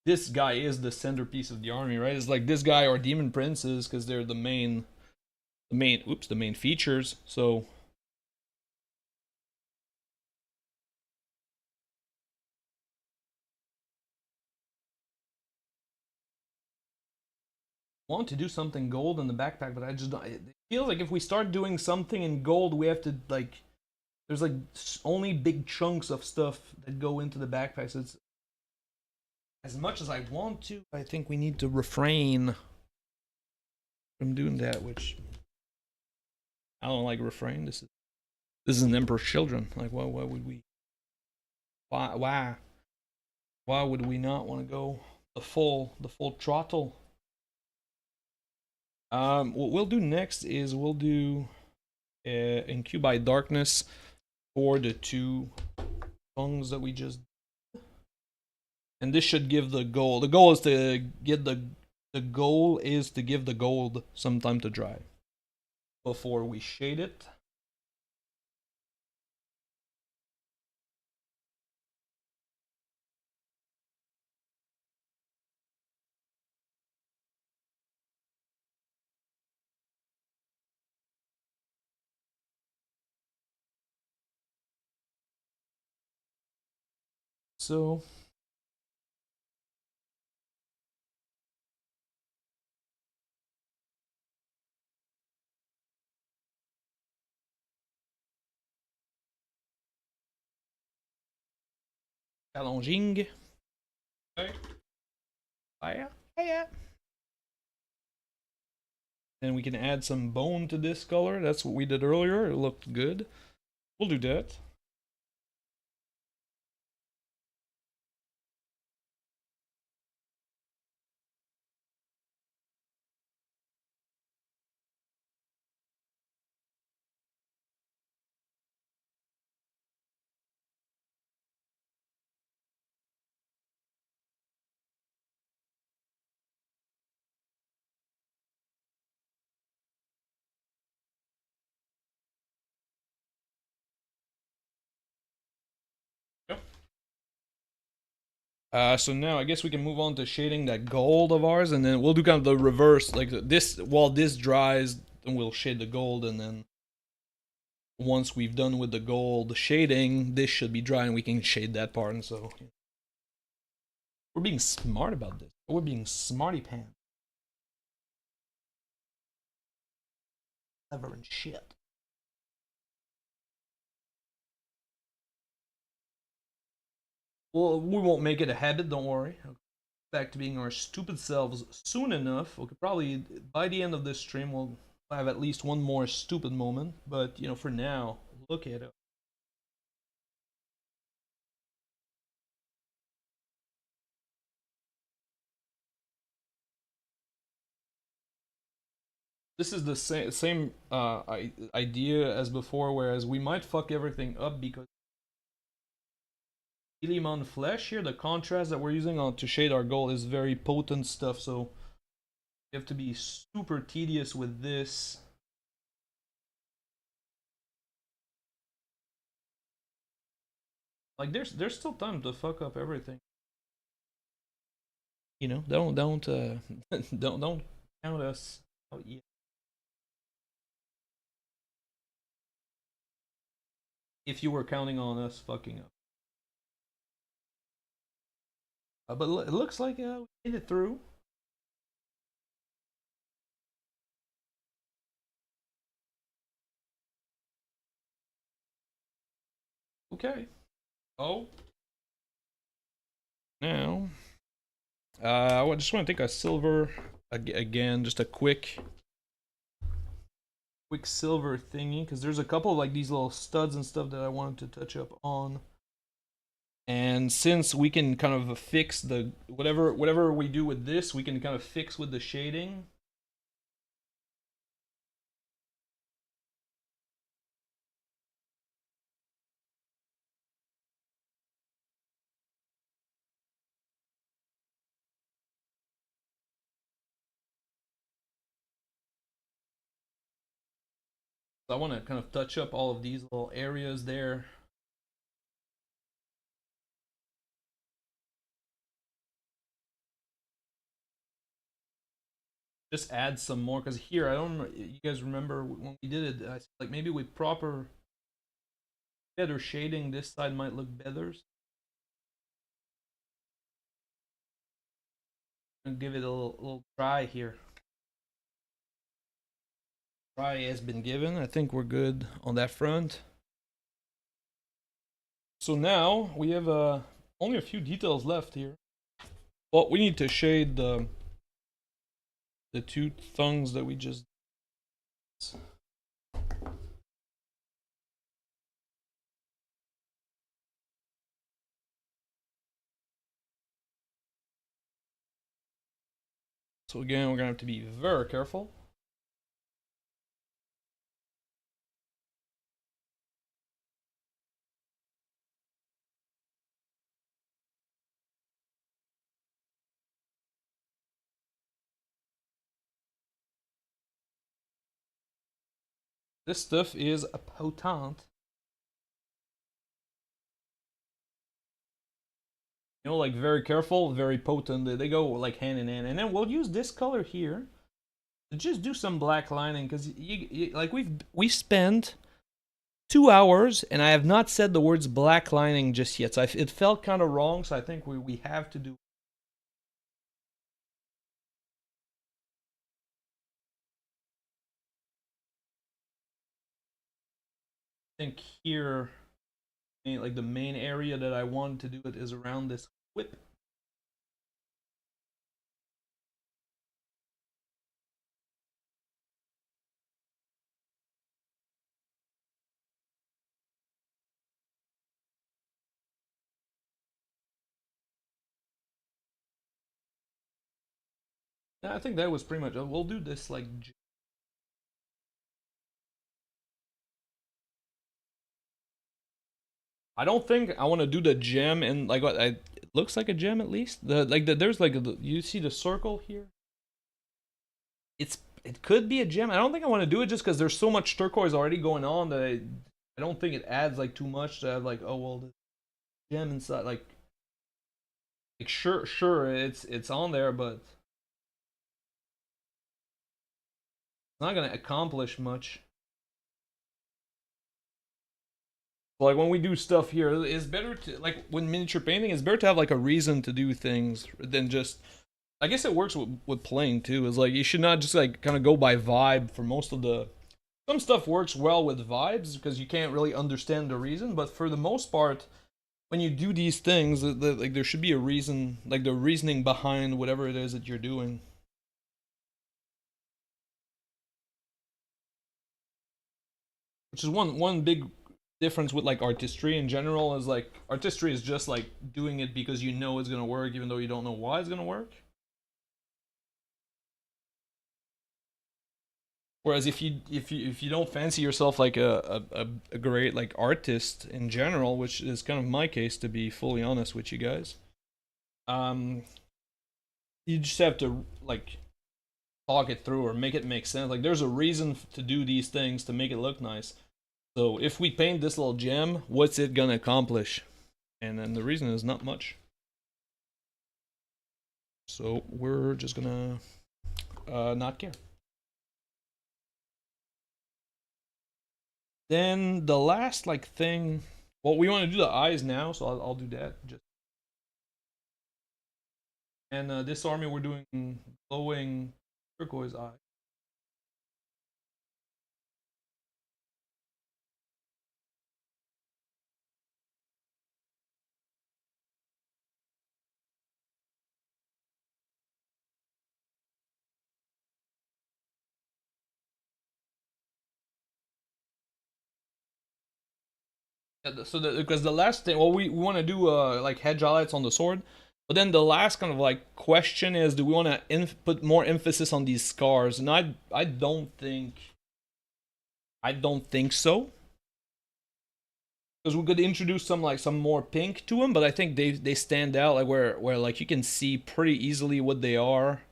This guy is the centerpiece of the army, right? It's like this guy or Demon Princes because they're the main features. So want to do something gold in the backpack, but I just don't. It feels like if we start doing something in gold, we have to like. There's like only big chunks of stuff that go into the backpack. So it's as much as I want to. I think we need to refrain from doing that, which I don't like. Refrain. This is an Emperor's Children. Like, why would we? Why would we not want to go the full throttle? What we'll do next is we'll do Incubite Darkness for the 2 tongues that we just did. And this should give the goal. The goal is to get the goal is to give the gold some time to dry before we shade it. So challenging. Okay. Yeah. And we can add some bone to this color. That's what we did earlier. It looked good. We'll do that. So now I guess we can move on to shading that gold of ours, and then we'll do kind of the reverse, like this, while this dries, then we'll shade the gold, and then once we've done with the gold shading, this should be dry and we can shade that part, and so we're being smart about this. We're being smarty pants. Clever and shit. Well, we won't make it a habit, don't worry. Back to being our stupid selves soon enough. We could probably, by the end of this stream, we'll have at least one more stupid moment. But, you know, for now, look at it. This is the same idea as before, whereas we might fuck everything up because Ilimon Flesh here, the contrast that we're using on to shade our gold is very potent stuff, so you have to be super tedious with this. Like there's still time to fuck up everything. You know, don't don't count us out yet. If you were counting on us fucking up. But it looks like we made it through. Okay. Oh. Now, I just want to take a silver again, just a quick silver thingy, because there's a couple of like these little studs and stuff that I wanted to touch up on. And since we can kind of fix the whatever we do with this, we can kind of fix with the shading. So I want to kind of touch up all of these little areas there. Just add some more, because here I don't. You guys remember when we did it? I said, like maybe with better shading, this side might look better. And give it a little try here. Try has been given. I think we're good on that front. So now we have only a few details left here. Well, we need to shade the two thongs that we just. So again, we're gonna have to be very careful. This stuff is a potent. You know, like very careful, very potent. They go like hand in hand. And then we'll use this color here to just do some black lining, because like we spent 2 hours and I have not said the words black lining just yet. So it felt kind of wrong. So I think we have to do. I think here, like the main area that I wanted to do it is around this whip. Yeah, I think that was pretty much. We'll do this like. I don't think I want to do the gem and like what it looks like a gem at least. There's like you see the circle here. It could be a gem. I don't think I want to do it just because there's so much turquoise already going on that I don't think it adds like too much to have like, oh well, the gem inside, like Like sure, it's on there, but it's not gonna accomplish much. Like when we do stuff here, it's better to like when miniature painting, it's better to have like a reason to do things than just. I guess it works with playing too. Is like you should not just like kind of go by vibe for most of the. Some stuff works well with vibes because you can't really understand the reason, but for the most part, when you do these things, like there should be a reason, like the reasoning behind whatever it is that you're doing. Which is one big difference with like artistry in general is like artistry is just like doing it because you know it's gonna work, even though you don't know why it's gonna work. Whereas if you don't fancy yourself like a great like artist in general, which is kind of my case to be fully honest with you guys, um, you just have to like talk it through or make it make sense. Like there's a reason to do these things to make it look nice. So if we paint this little gem, what's it gonna accomplish? And then the reason is not much. So we're just gonna not care. Then the last like thing, well, we want to do the eyes now, so I'll do that. Just and this army we're doing glowing turquoise eye. Yeah, so because the last thing, well, we want to do like hedge highlights on the sword, but then the last kind of like question is, do we want to put more emphasis on these scars? And I don't think so. Because we could introduce some like some more pink to them, but I think they stand out like where like you can see pretty easily what they are.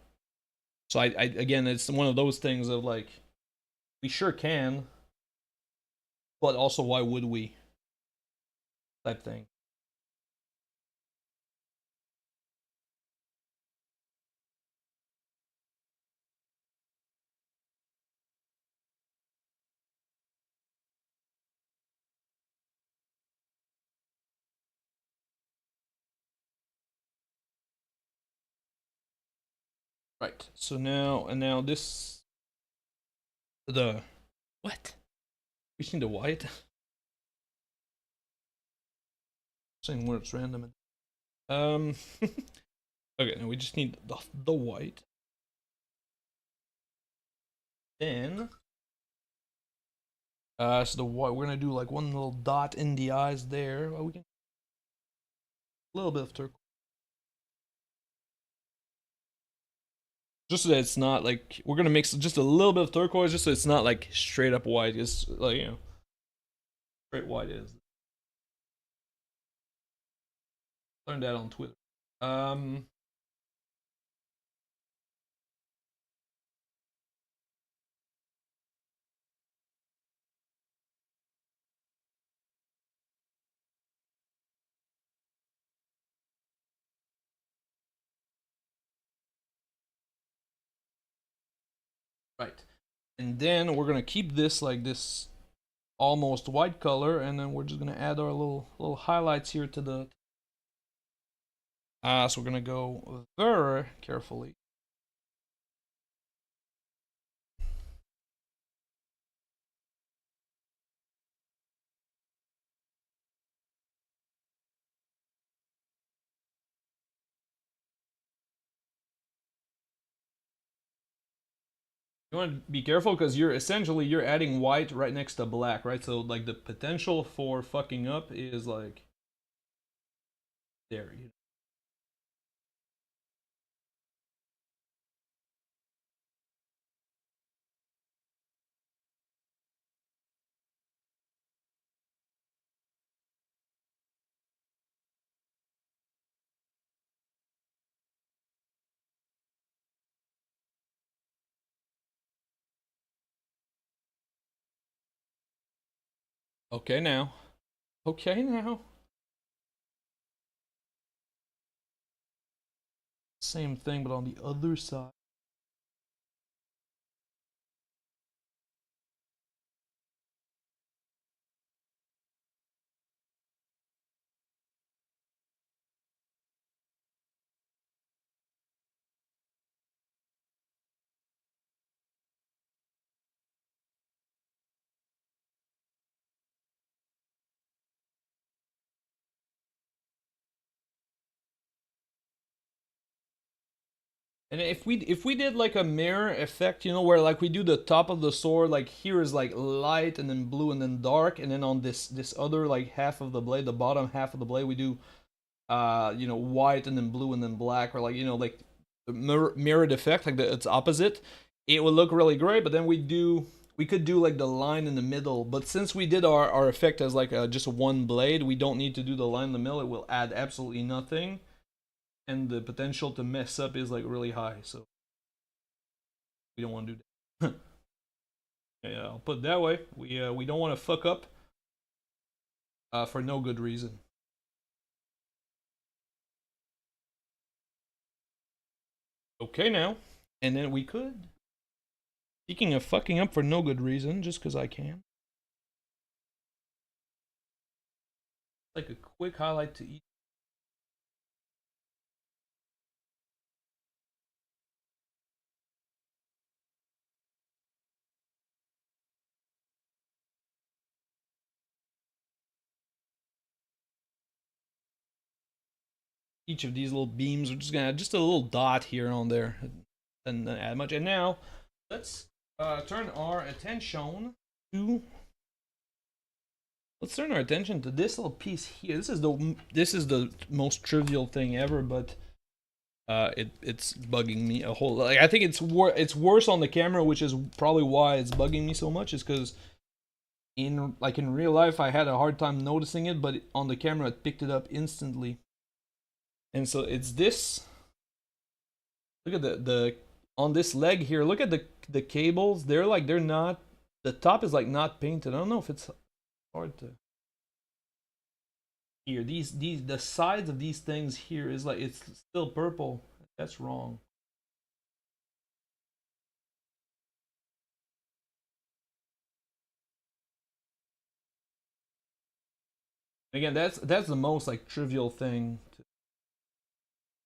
So I again, it's one of those things of like we sure can, but also why would we type thing. Right. So now this the what? We just need the white. Saying where it's random. Okay, now we just need the white. Then so the white we're gonna do like one little dot in the eyes there. Well, we can a little bit of turquoise. Just so that it's not like we're gonna mix just a little bit of turquoise, just so it's not like straight up white. It's like straight white is. Learned that on Twitter. Um, right, and then we're gonna keep this like this almost white color, and then we're just gonna add our little highlights here to the. So we're gonna go very carefully. You want to be careful because you're adding white right next to black, right? So like the potential for fucking up is like there. Okay now. Okay now. same thing, but on the other side. And if we did like a mirror effect, you know, where like we do the top of the sword, like here is like light and then blue and then dark, and then on this other like half of the blade, the bottom half of the blade, we do you know, white and then blue and then black, or like, you know, like the mirrored effect, like it's opposite. It would look really great, but then we could do like the line in the middle. But since we did our effect as like just one blade, we don't need to do the line in the middle. It will add absolutely nothing, and the potential to mess up is like really high. So we don't want to do that. Yeah, I'll put it that way. We don't want to fuck up for no good reason. Okay, now, and then we could. Speaking of fucking up for no good reason, just because I can. Like a quick highlight to each of these little beams. We're just gonna add just a little dot here on there, and add much. And now, let's turn our attention to. Let's turn our attention to this little piece here. This is the most trivial thing ever, but it's bugging me a whole. Like I think it's worse on the camera, which is probably why it's bugging me so much. Is because in real life I had a hard time noticing it, but on the camera it picked it up instantly. And so it's this. Look at the on this leg here. Look at the cables. They're not. The top is like not painted. I don't know if it's hard to. Here, the sides of these things here is like it's still purple. That's wrong. Again, that's the most like trivial thing.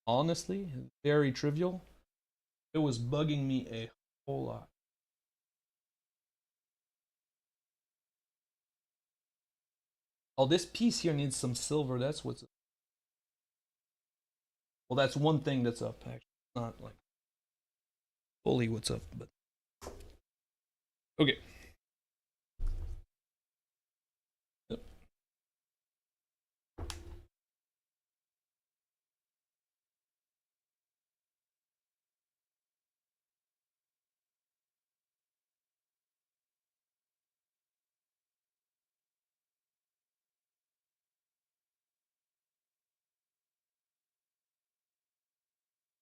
Honestly, very trivial. It was bugging me a whole lot. Oh, this piece here needs some silver. That's what's. Well, that's one thing that's up. Actually, not like fully what's up, but okay. Yep.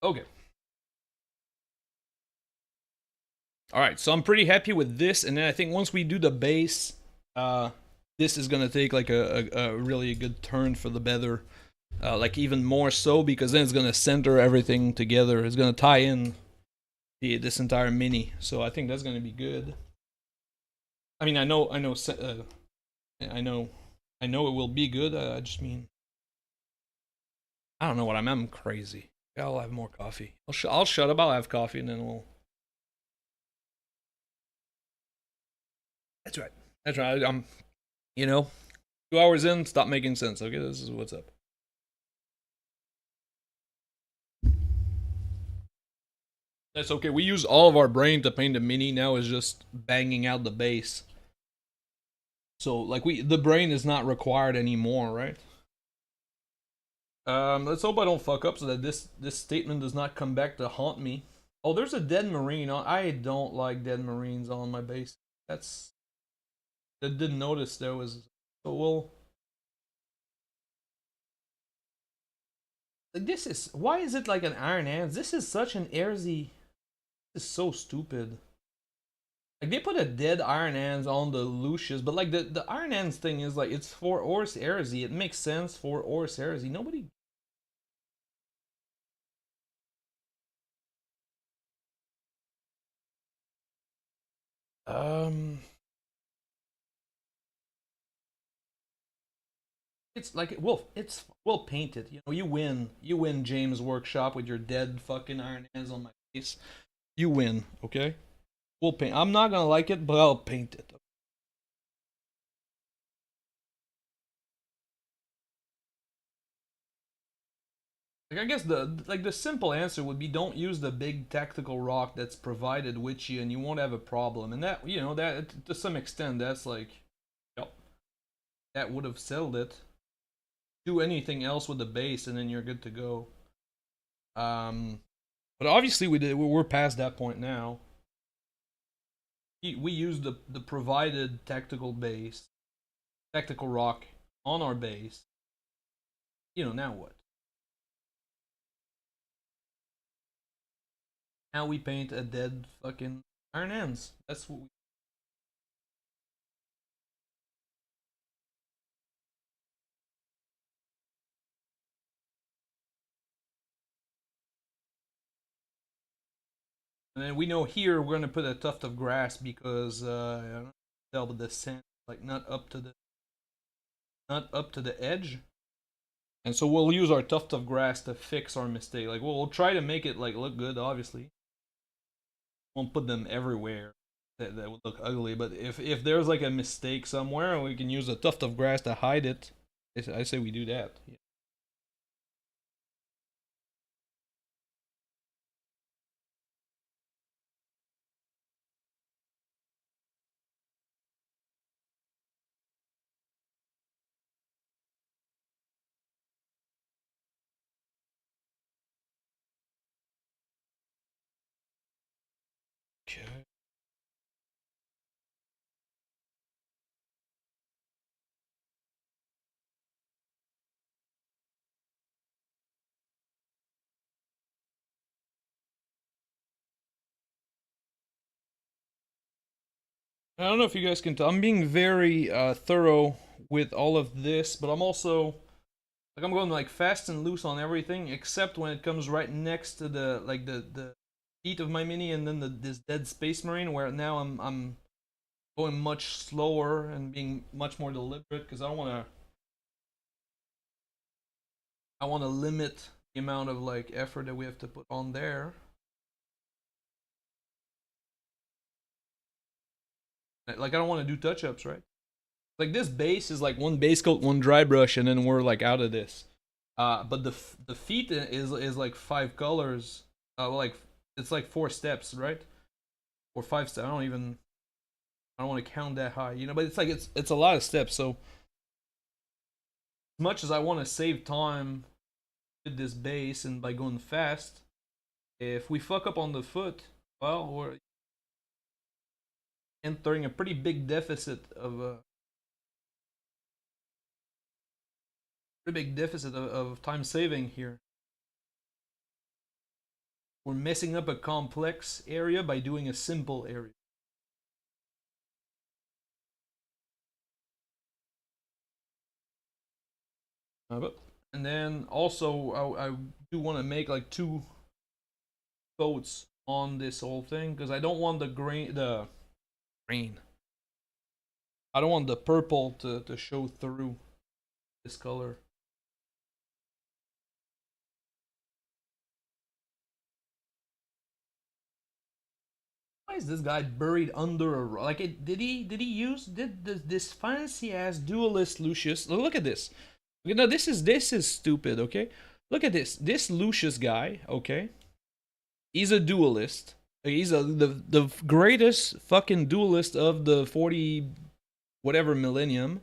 Okay. All right, so I'm pretty happy with this, and then I think once we do the base, this is gonna take like a really good turn for the better, like even more so, because then it's gonna center everything together. It's gonna tie in this entire mini, so I think that's gonna be good. I mean, I know, I know it will be good. I just mean, I don't know what I'm crazy. I'll have more coffee. I'll shut up. I'll have coffee, and then we'll. That's right. That's right. I'm, you know, 2 hours in, stop making sense. Okay, this is what's up. That's okay. We use all of our brain to paint a mini. Now is just banging out the base. So like the brain is not required anymore, right? Let's hope I don't fuck up so that this statement does not come back to haunt me. Oh, there's a dead marine on. I don't like dead marines on my base. That's. I didn't notice there was. So we'll. Like this is. Why is it like an iron hands? This is such an airsy. This is so stupid. Like they put a dead Iron Hands on the Lucius, but like the Iron Hands thing is like it's for Ors Heresy. It makes sense for Ors Heresy. Nobody. It's like it's well painted. You know, you win, James Workshop, with your dead fucking iron hands on my face. You win, okay? We'll paint. I'm not gonna like it, but I'll paint it. Like, I guess the simple answer would be don't use the big tactical rock that's provided with you, and you won't have a problem. And that, you know, that to some extent, that's like, yep, that would have settled it. Do anything else with the base, and then you're good to go. Um, but obviously we're past that point now. We used the provided tactical base, tactical rock on our base. You know, now what? Now we paint a dead fucking iron ends. That's what we. And then we know here we're gonna put a tuft of grass because I don't tell, but the sand like not up to the edge. And so we'll use our tuft of grass to fix our mistake. Like we'll try to make it like look good, obviously. Won't put them everywhere. That would look ugly. But if there's like a mistake somewhere, we can use a tuft of grass to hide it. I say we do that. Yeah. Okay. I don't know if you guys can tell. I'm being very thorough with all of this, but I'm also like I'm going like fast and loose on everything, except when it comes right next to the like the heat of my mini, and then this dead space marine, where now I'm going much slower and being much more deliberate because I want to limit the amount of like effort that we have to put on there. Like I don't want to do touch ups, right? Like this base is like one base coat, one dry brush, and then we're like out of this. But the feet is like 5 colors. Like it's like 4 steps, right? Or 5 steps. I don't want to count that high, you know. But it's like it's a lot of steps. So as much as I want to save time with this base and by going fast, if we fuck up on the foot, well, we're entering a pretty big deficit of time saving here. We're messing up a complex area by doing a simple area. And then also I do want to make like 2 coats on this whole thing because I don't want green. I don't want the purple to show through this color. Why is this guy buried under a rock? Like, did this fancy ass duelist Lucius? Look at this. Okay, now this is stupid. Okay, look at this. This Lucius guy. Okay, he's a duelist. He's the greatest fucking duelist of the 40 whatever millennium.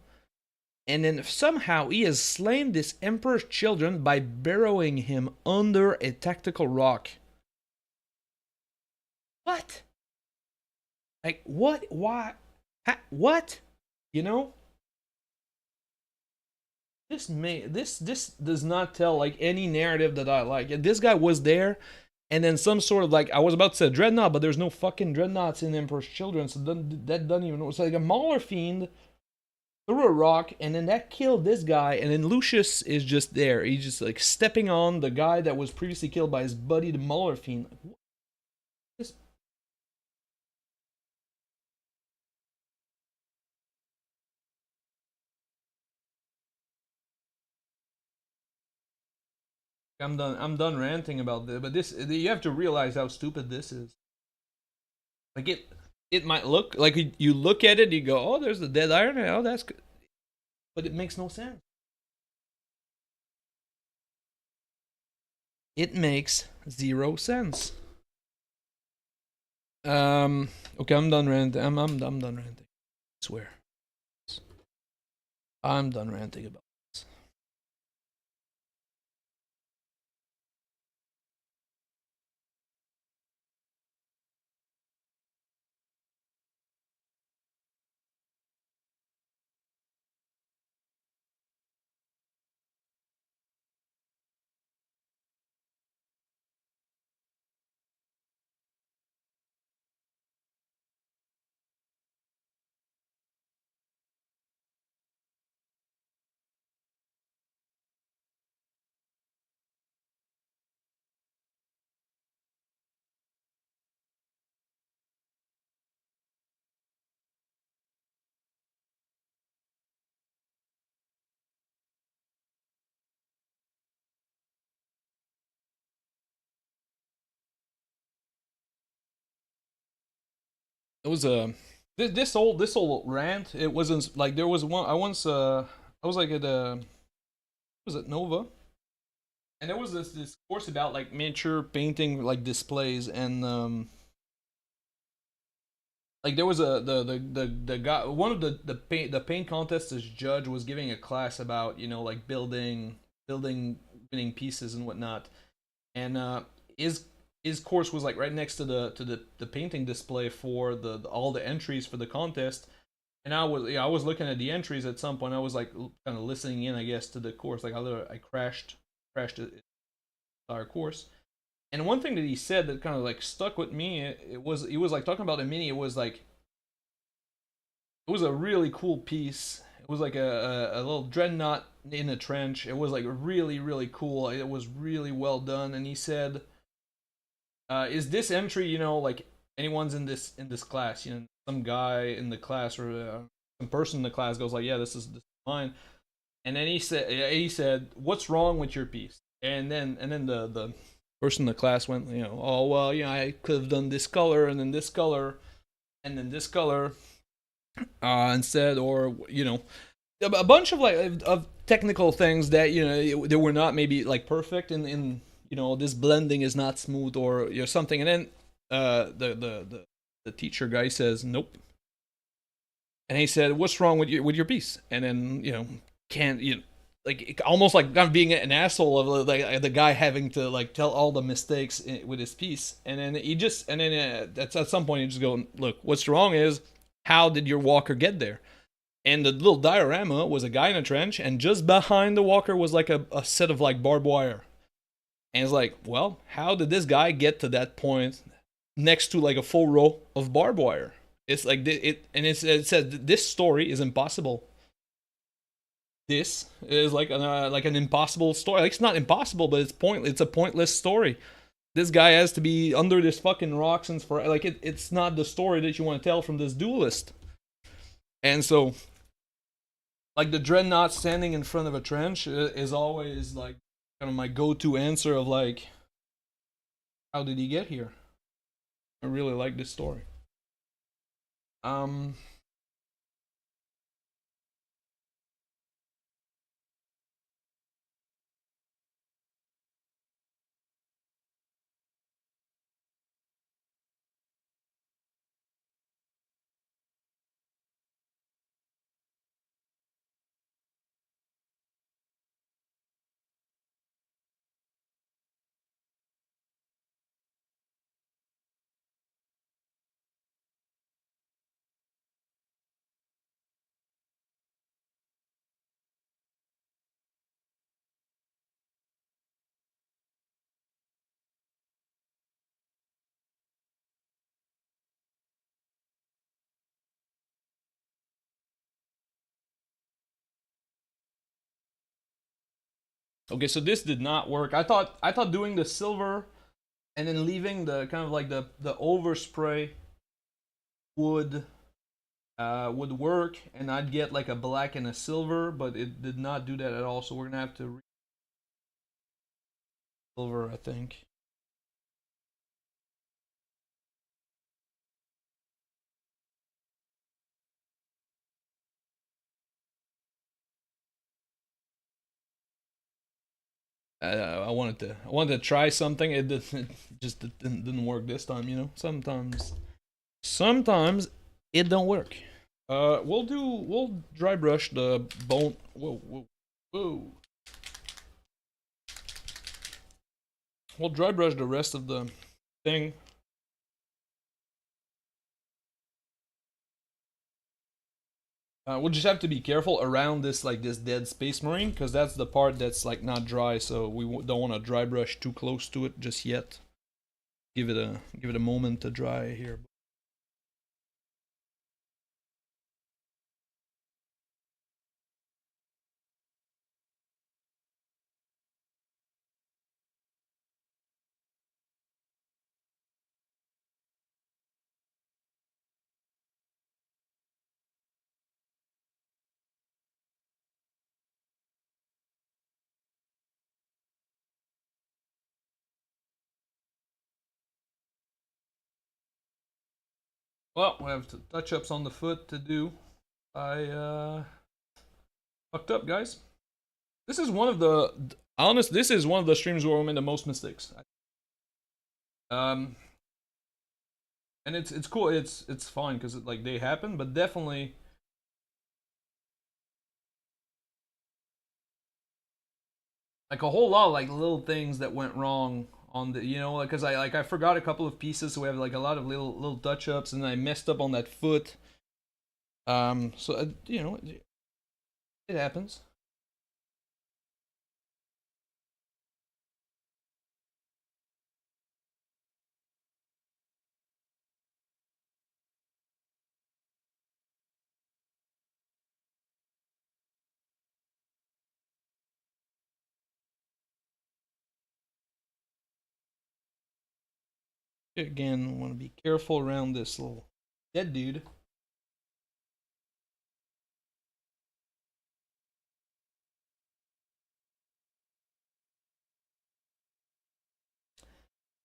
And then somehow he has slain this emperor's children by burrowing him under a tactical rock. What? Like what? Why? What? You know? This does not tell like any narrative that I like. This guy was there, and then some sort of like I was about to say dreadnought, but there's no fucking dreadnoughts in Emperor's Children, so that doesn't even know. It's like a Mauler fiend threw a rock, and then that killed this guy, and then Lucius is just there. He's just like stepping on the guy that was previously killed by his buddy, the Mauler fiend. Like, I'm done ranting about this. But this, you have to realize how stupid this is. Like it might look like you look at it, you go, oh, there's the dead iron. Oh, that's good, but it makes no sense. It makes zero sense. Okay, I'm done ranting. I'm done ranting. I swear. I'm done ranting about this. It was a this whole rant. It wasn't like there was one. I once I was like at was it Nova, and there was this course about like miniature painting like displays, and like there was the guy, one of the paint contest's judge was giving a class about, you know, like building winning pieces and whatnot, and his his course was like right next to the painting display for the all the entries for the contest. And I was looking at the entries at some point. I was like kind of listening in, I guess, to the course. Like I crashed the entire course. And one thing that he said that kind of like stuck with me, it was he was like talking about a mini. It was like it was a really cool piece. It was like a little dreadnought in a trench. It was like really cool. It was really well done. And he said, "Is this entry, you know, like anyone's in this class? You know, some guy in the class or some person in the class goes like, yeah, this is mine." And then he said, "What's wrong with your piece?" And then the person in the class went, you know, "Oh well, you know, I could have done this color and then this color and then this color instead, or you know, a bunch of like of technical things that, you know, they were not maybe like perfect in you know, this blending is not smooth or, you know, something." And then the teacher guy says, "Nope." And he said, "What's wrong with your piece?" And then, you know, can't you, like almost like not being an asshole of like the guy having to like tell all the mistakes with his piece. And then he just, and then at some point he just go, "Look, what's wrong is how did your walker get there?" And the little diorama was a guy in a trench, and just behind the walker was like a set of like barbed wire. And it's like, well, how did this guy get to that point next to like a full row of barbed wire? It's like and it said this story is impossible. This is like an impossible story. Like, it's not impossible, but it's point. It's a pointless story. This guy has to be under this fucking rock since for like it's not the story that you want to tell from this duelist. And so, like the dreadnought standing in front of a trench is always like kind of my go-to answer of like, how did he get here? I really like this story. Um, okay, so this did not work. I thought doing the silver and then leaving the kind of like the overspray would work, and I'd get like a black and a silver, but it did not do that at all. So we're gonna have to silver, I think. I wanted to try something. It just didn't work this time. You know, sometimes it don't work. We'll dry brush the bone. Whoa, whoa, whoa. We'll dry brush the rest of the thing. We'll just have to be careful around this this dead space marine, because that's the part that's like not dry. So we don't want to dry brush too close to it just yet. Give it a moment to dry here. Well, we have touch-ups on the foot to do. I fucked up, guys. This is one of the this is one of the streams where we made the most mistakes. Um, and it's cool. It's fine because like they happen, but definitely like a whole lot of like little things that went wrong on the, you know, because I forgot a couple of pieces, so we have like a lot of little touch ups, and I messed up on that foot. So you know, it happens. Again, want to be careful around this little dead dude.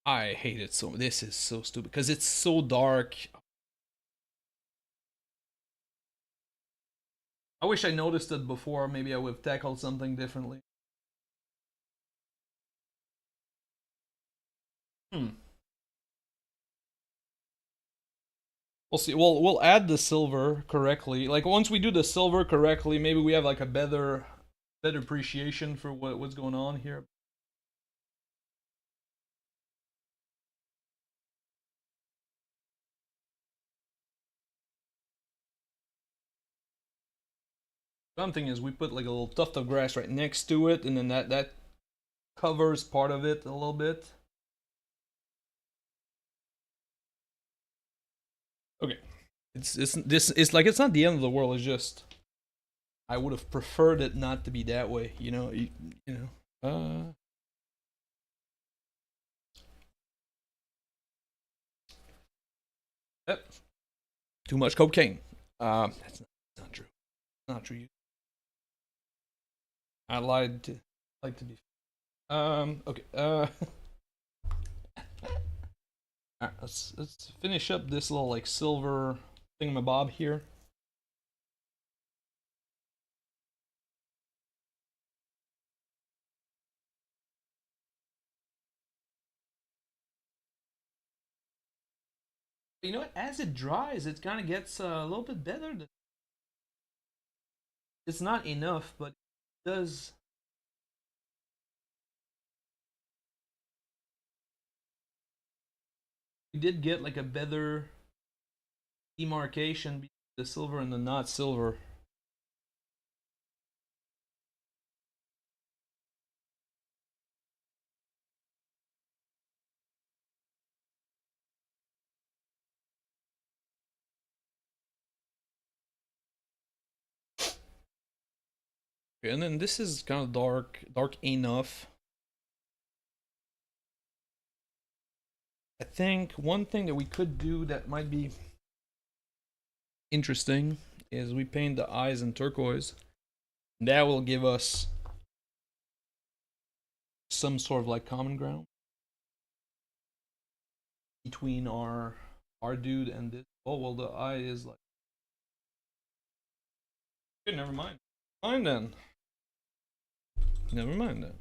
I hate it so. This is so stupid because it's so dark. I wish I noticed it before. Maybe I would have tackled something differently. Hmm. We'll see. We'll add the silver correctly. Like once we do the silver correctly, maybe we have like a better appreciation for what's going on here. Something is we put like a little tuft of grass right next to it, and then that covers part of it a little bit. Okay, it's like it's not the end of the world. It's just I would have preferred it not to be that way. You know. Yep. Too much cocaine. That's not true. Not true. I lied to like to be. Okay. Alright, let's finish up this little like silver thingamabob here. You know what? As it dries, it kind of gets a little bit better. It's not enough, but it does. We did get like a better demarcation between the silver and the not silver. Okay, and then this is kind of dark enough. I think one thing that we could do that might be interesting is we paint the eyes in turquoise. That will give us some sort of like common ground between our dude and this. Oh well, the eye is like. Okay, never mind. Mind then. Never mind then.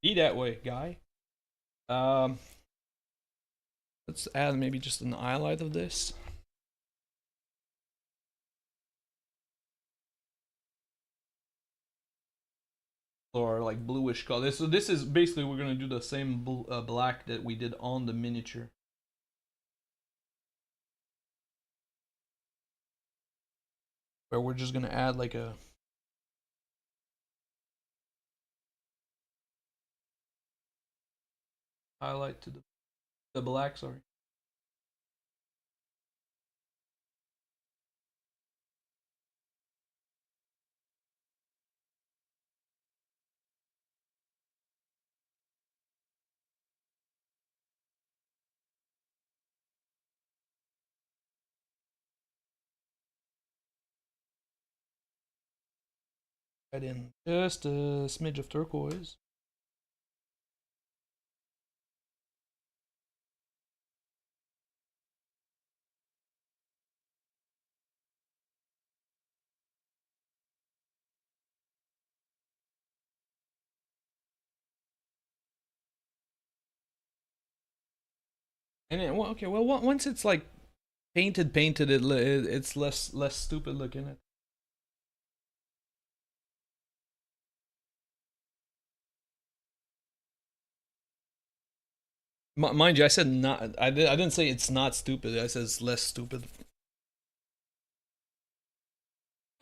Be that way, guy. Let's add maybe just an highlight of this. Or like bluish color. So this is basically we're gonna do the same black that we did on the miniature. Where we're just gonna add like a highlight to the black, sorry. Add in just a smidge of turquoise. And then, well, okay, well, once it's like painted, it's less stupid looking. It. Mind you, I said not. I didn't say it's not stupid. I said it's less stupid.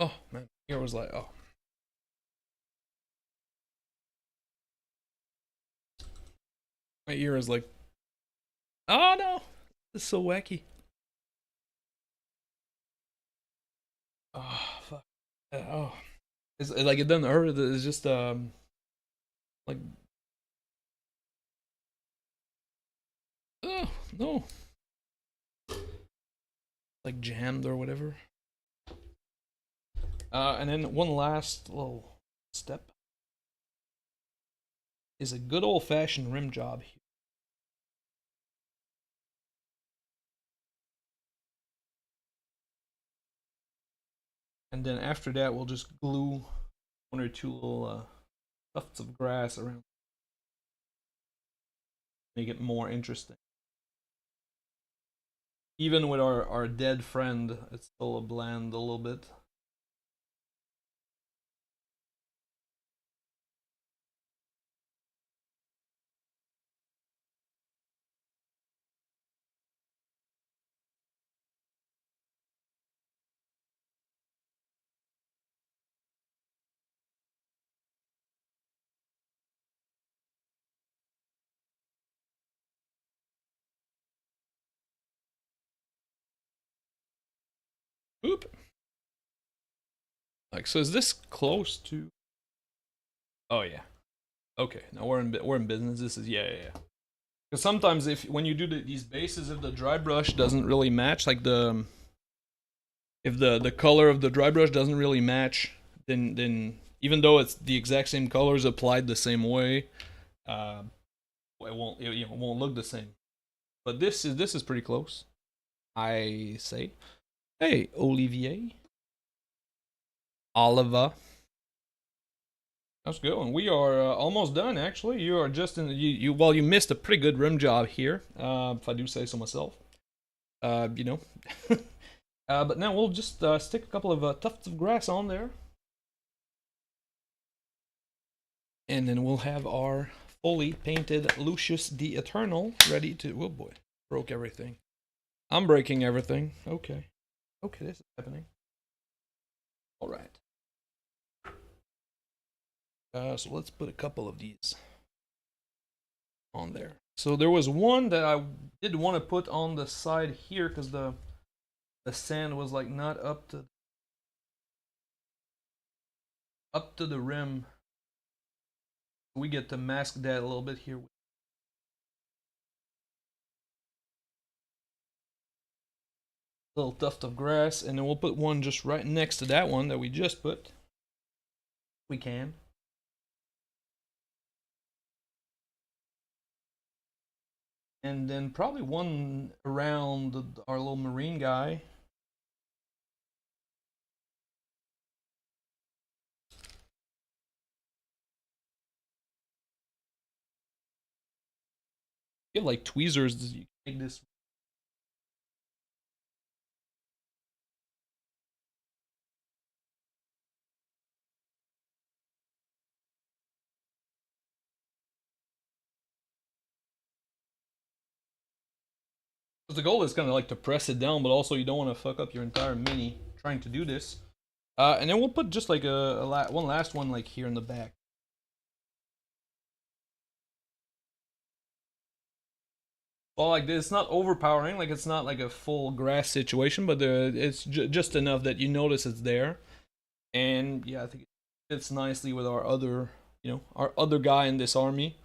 Oh man, here was like, oh. My ear is like, oh no, this is so wacky. Oh fuck. Oh, it's like it doesn't hurt. It's just like, oh no, like jammed or whatever. And then one last little step is a good old-fashioned rim job here. And then after that, we'll just glue one or two little tufts of grass around. Make it more interesting. Even with our dead friend, it's still a blend a little bit. Oop. Like, so is this close to? Oh yeah. Okay, now we're in business. This is yeah. Because sometimes when you do these bases, if the dry brush doesn't really match, like if the color of the dry brush doesn't really match, then even though it's the exact same colors applied the same way, it won't look the same. But this is pretty close, I say. Hey, Olivier, Oliver. How's it going? We are almost done. Actually, you are just in. You missed a pretty good rim job here, if I do say so myself. You know. But now we'll just stick a couple of tufts of grass on there. And then we'll have our fully painted Lucius the Eternal ready to... Oh boy, broke everything. I'm breaking everything. Okay. Okay, this is happening. Alright. So let's put a couple of these on there. So there was one that I did want to put on the side here because the sand was like not up to the rim. We get to mask that a little bit here. Little tuft of grass, and then we'll put one just right next to that one that we just put. We can. And then probably one around our little marine guy. Get like tweezers. You can make this. The goal is kind of like to press it down, but also you don't want to fuck up your entire mini trying to do this. And then we'll put just like one last one like here in the back. Well, like this, it's not overpowering. Like it's not like a full grass situation, but it's just enough that you notice it's there. And yeah, I think it fits nicely with our other, our other guy in this army.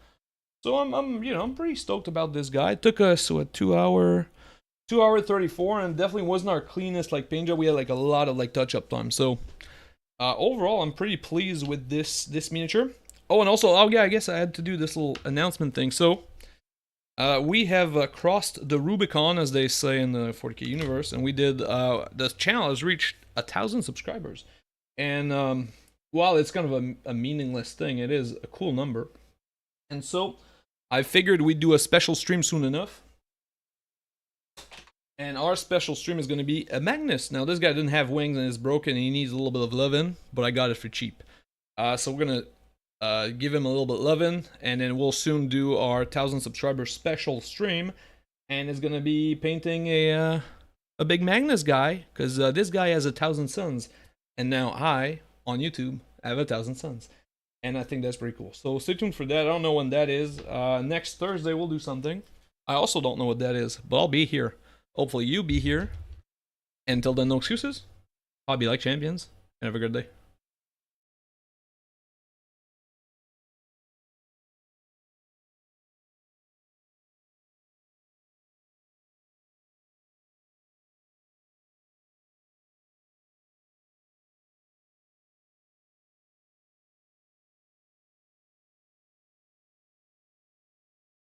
So I'm pretty stoked about this guy. It took us what 2 hour 34, and definitely wasn't our cleanest like paint job. We had like a lot of like touch up time. So overall, I'm pretty pleased with this miniature. Oh, and also, oh yeah, I guess I had to do this little announcement thing. So we have crossed the Rubicon, as they say in the 40k universe, and we did. The channel has reached 1,000 subscribers, and while it's kind of a meaningless thing, it is a cool number. And so I figured we'd do a special stream soon enough. And our special stream is going to be a Magnus. Now, this guy didn't have wings and is broken and he needs a little bit of loving, but I got it for cheap. So we're going to give him a little bit of loving, and then we'll soon do our 1,000 subscriber special stream. And it's going to be painting a big Magnus guy, because this guy has 1,000 suns. And now I, on YouTube, have 1,000 suns. And I think that's pretty cool. So stay tuned for that. I don't know when that is. Next Thursday we'll do something. I also don't know what that is, but I'll be here. Hopefully you be here. Until then, no excuses. I'll be like champions. And have a good day.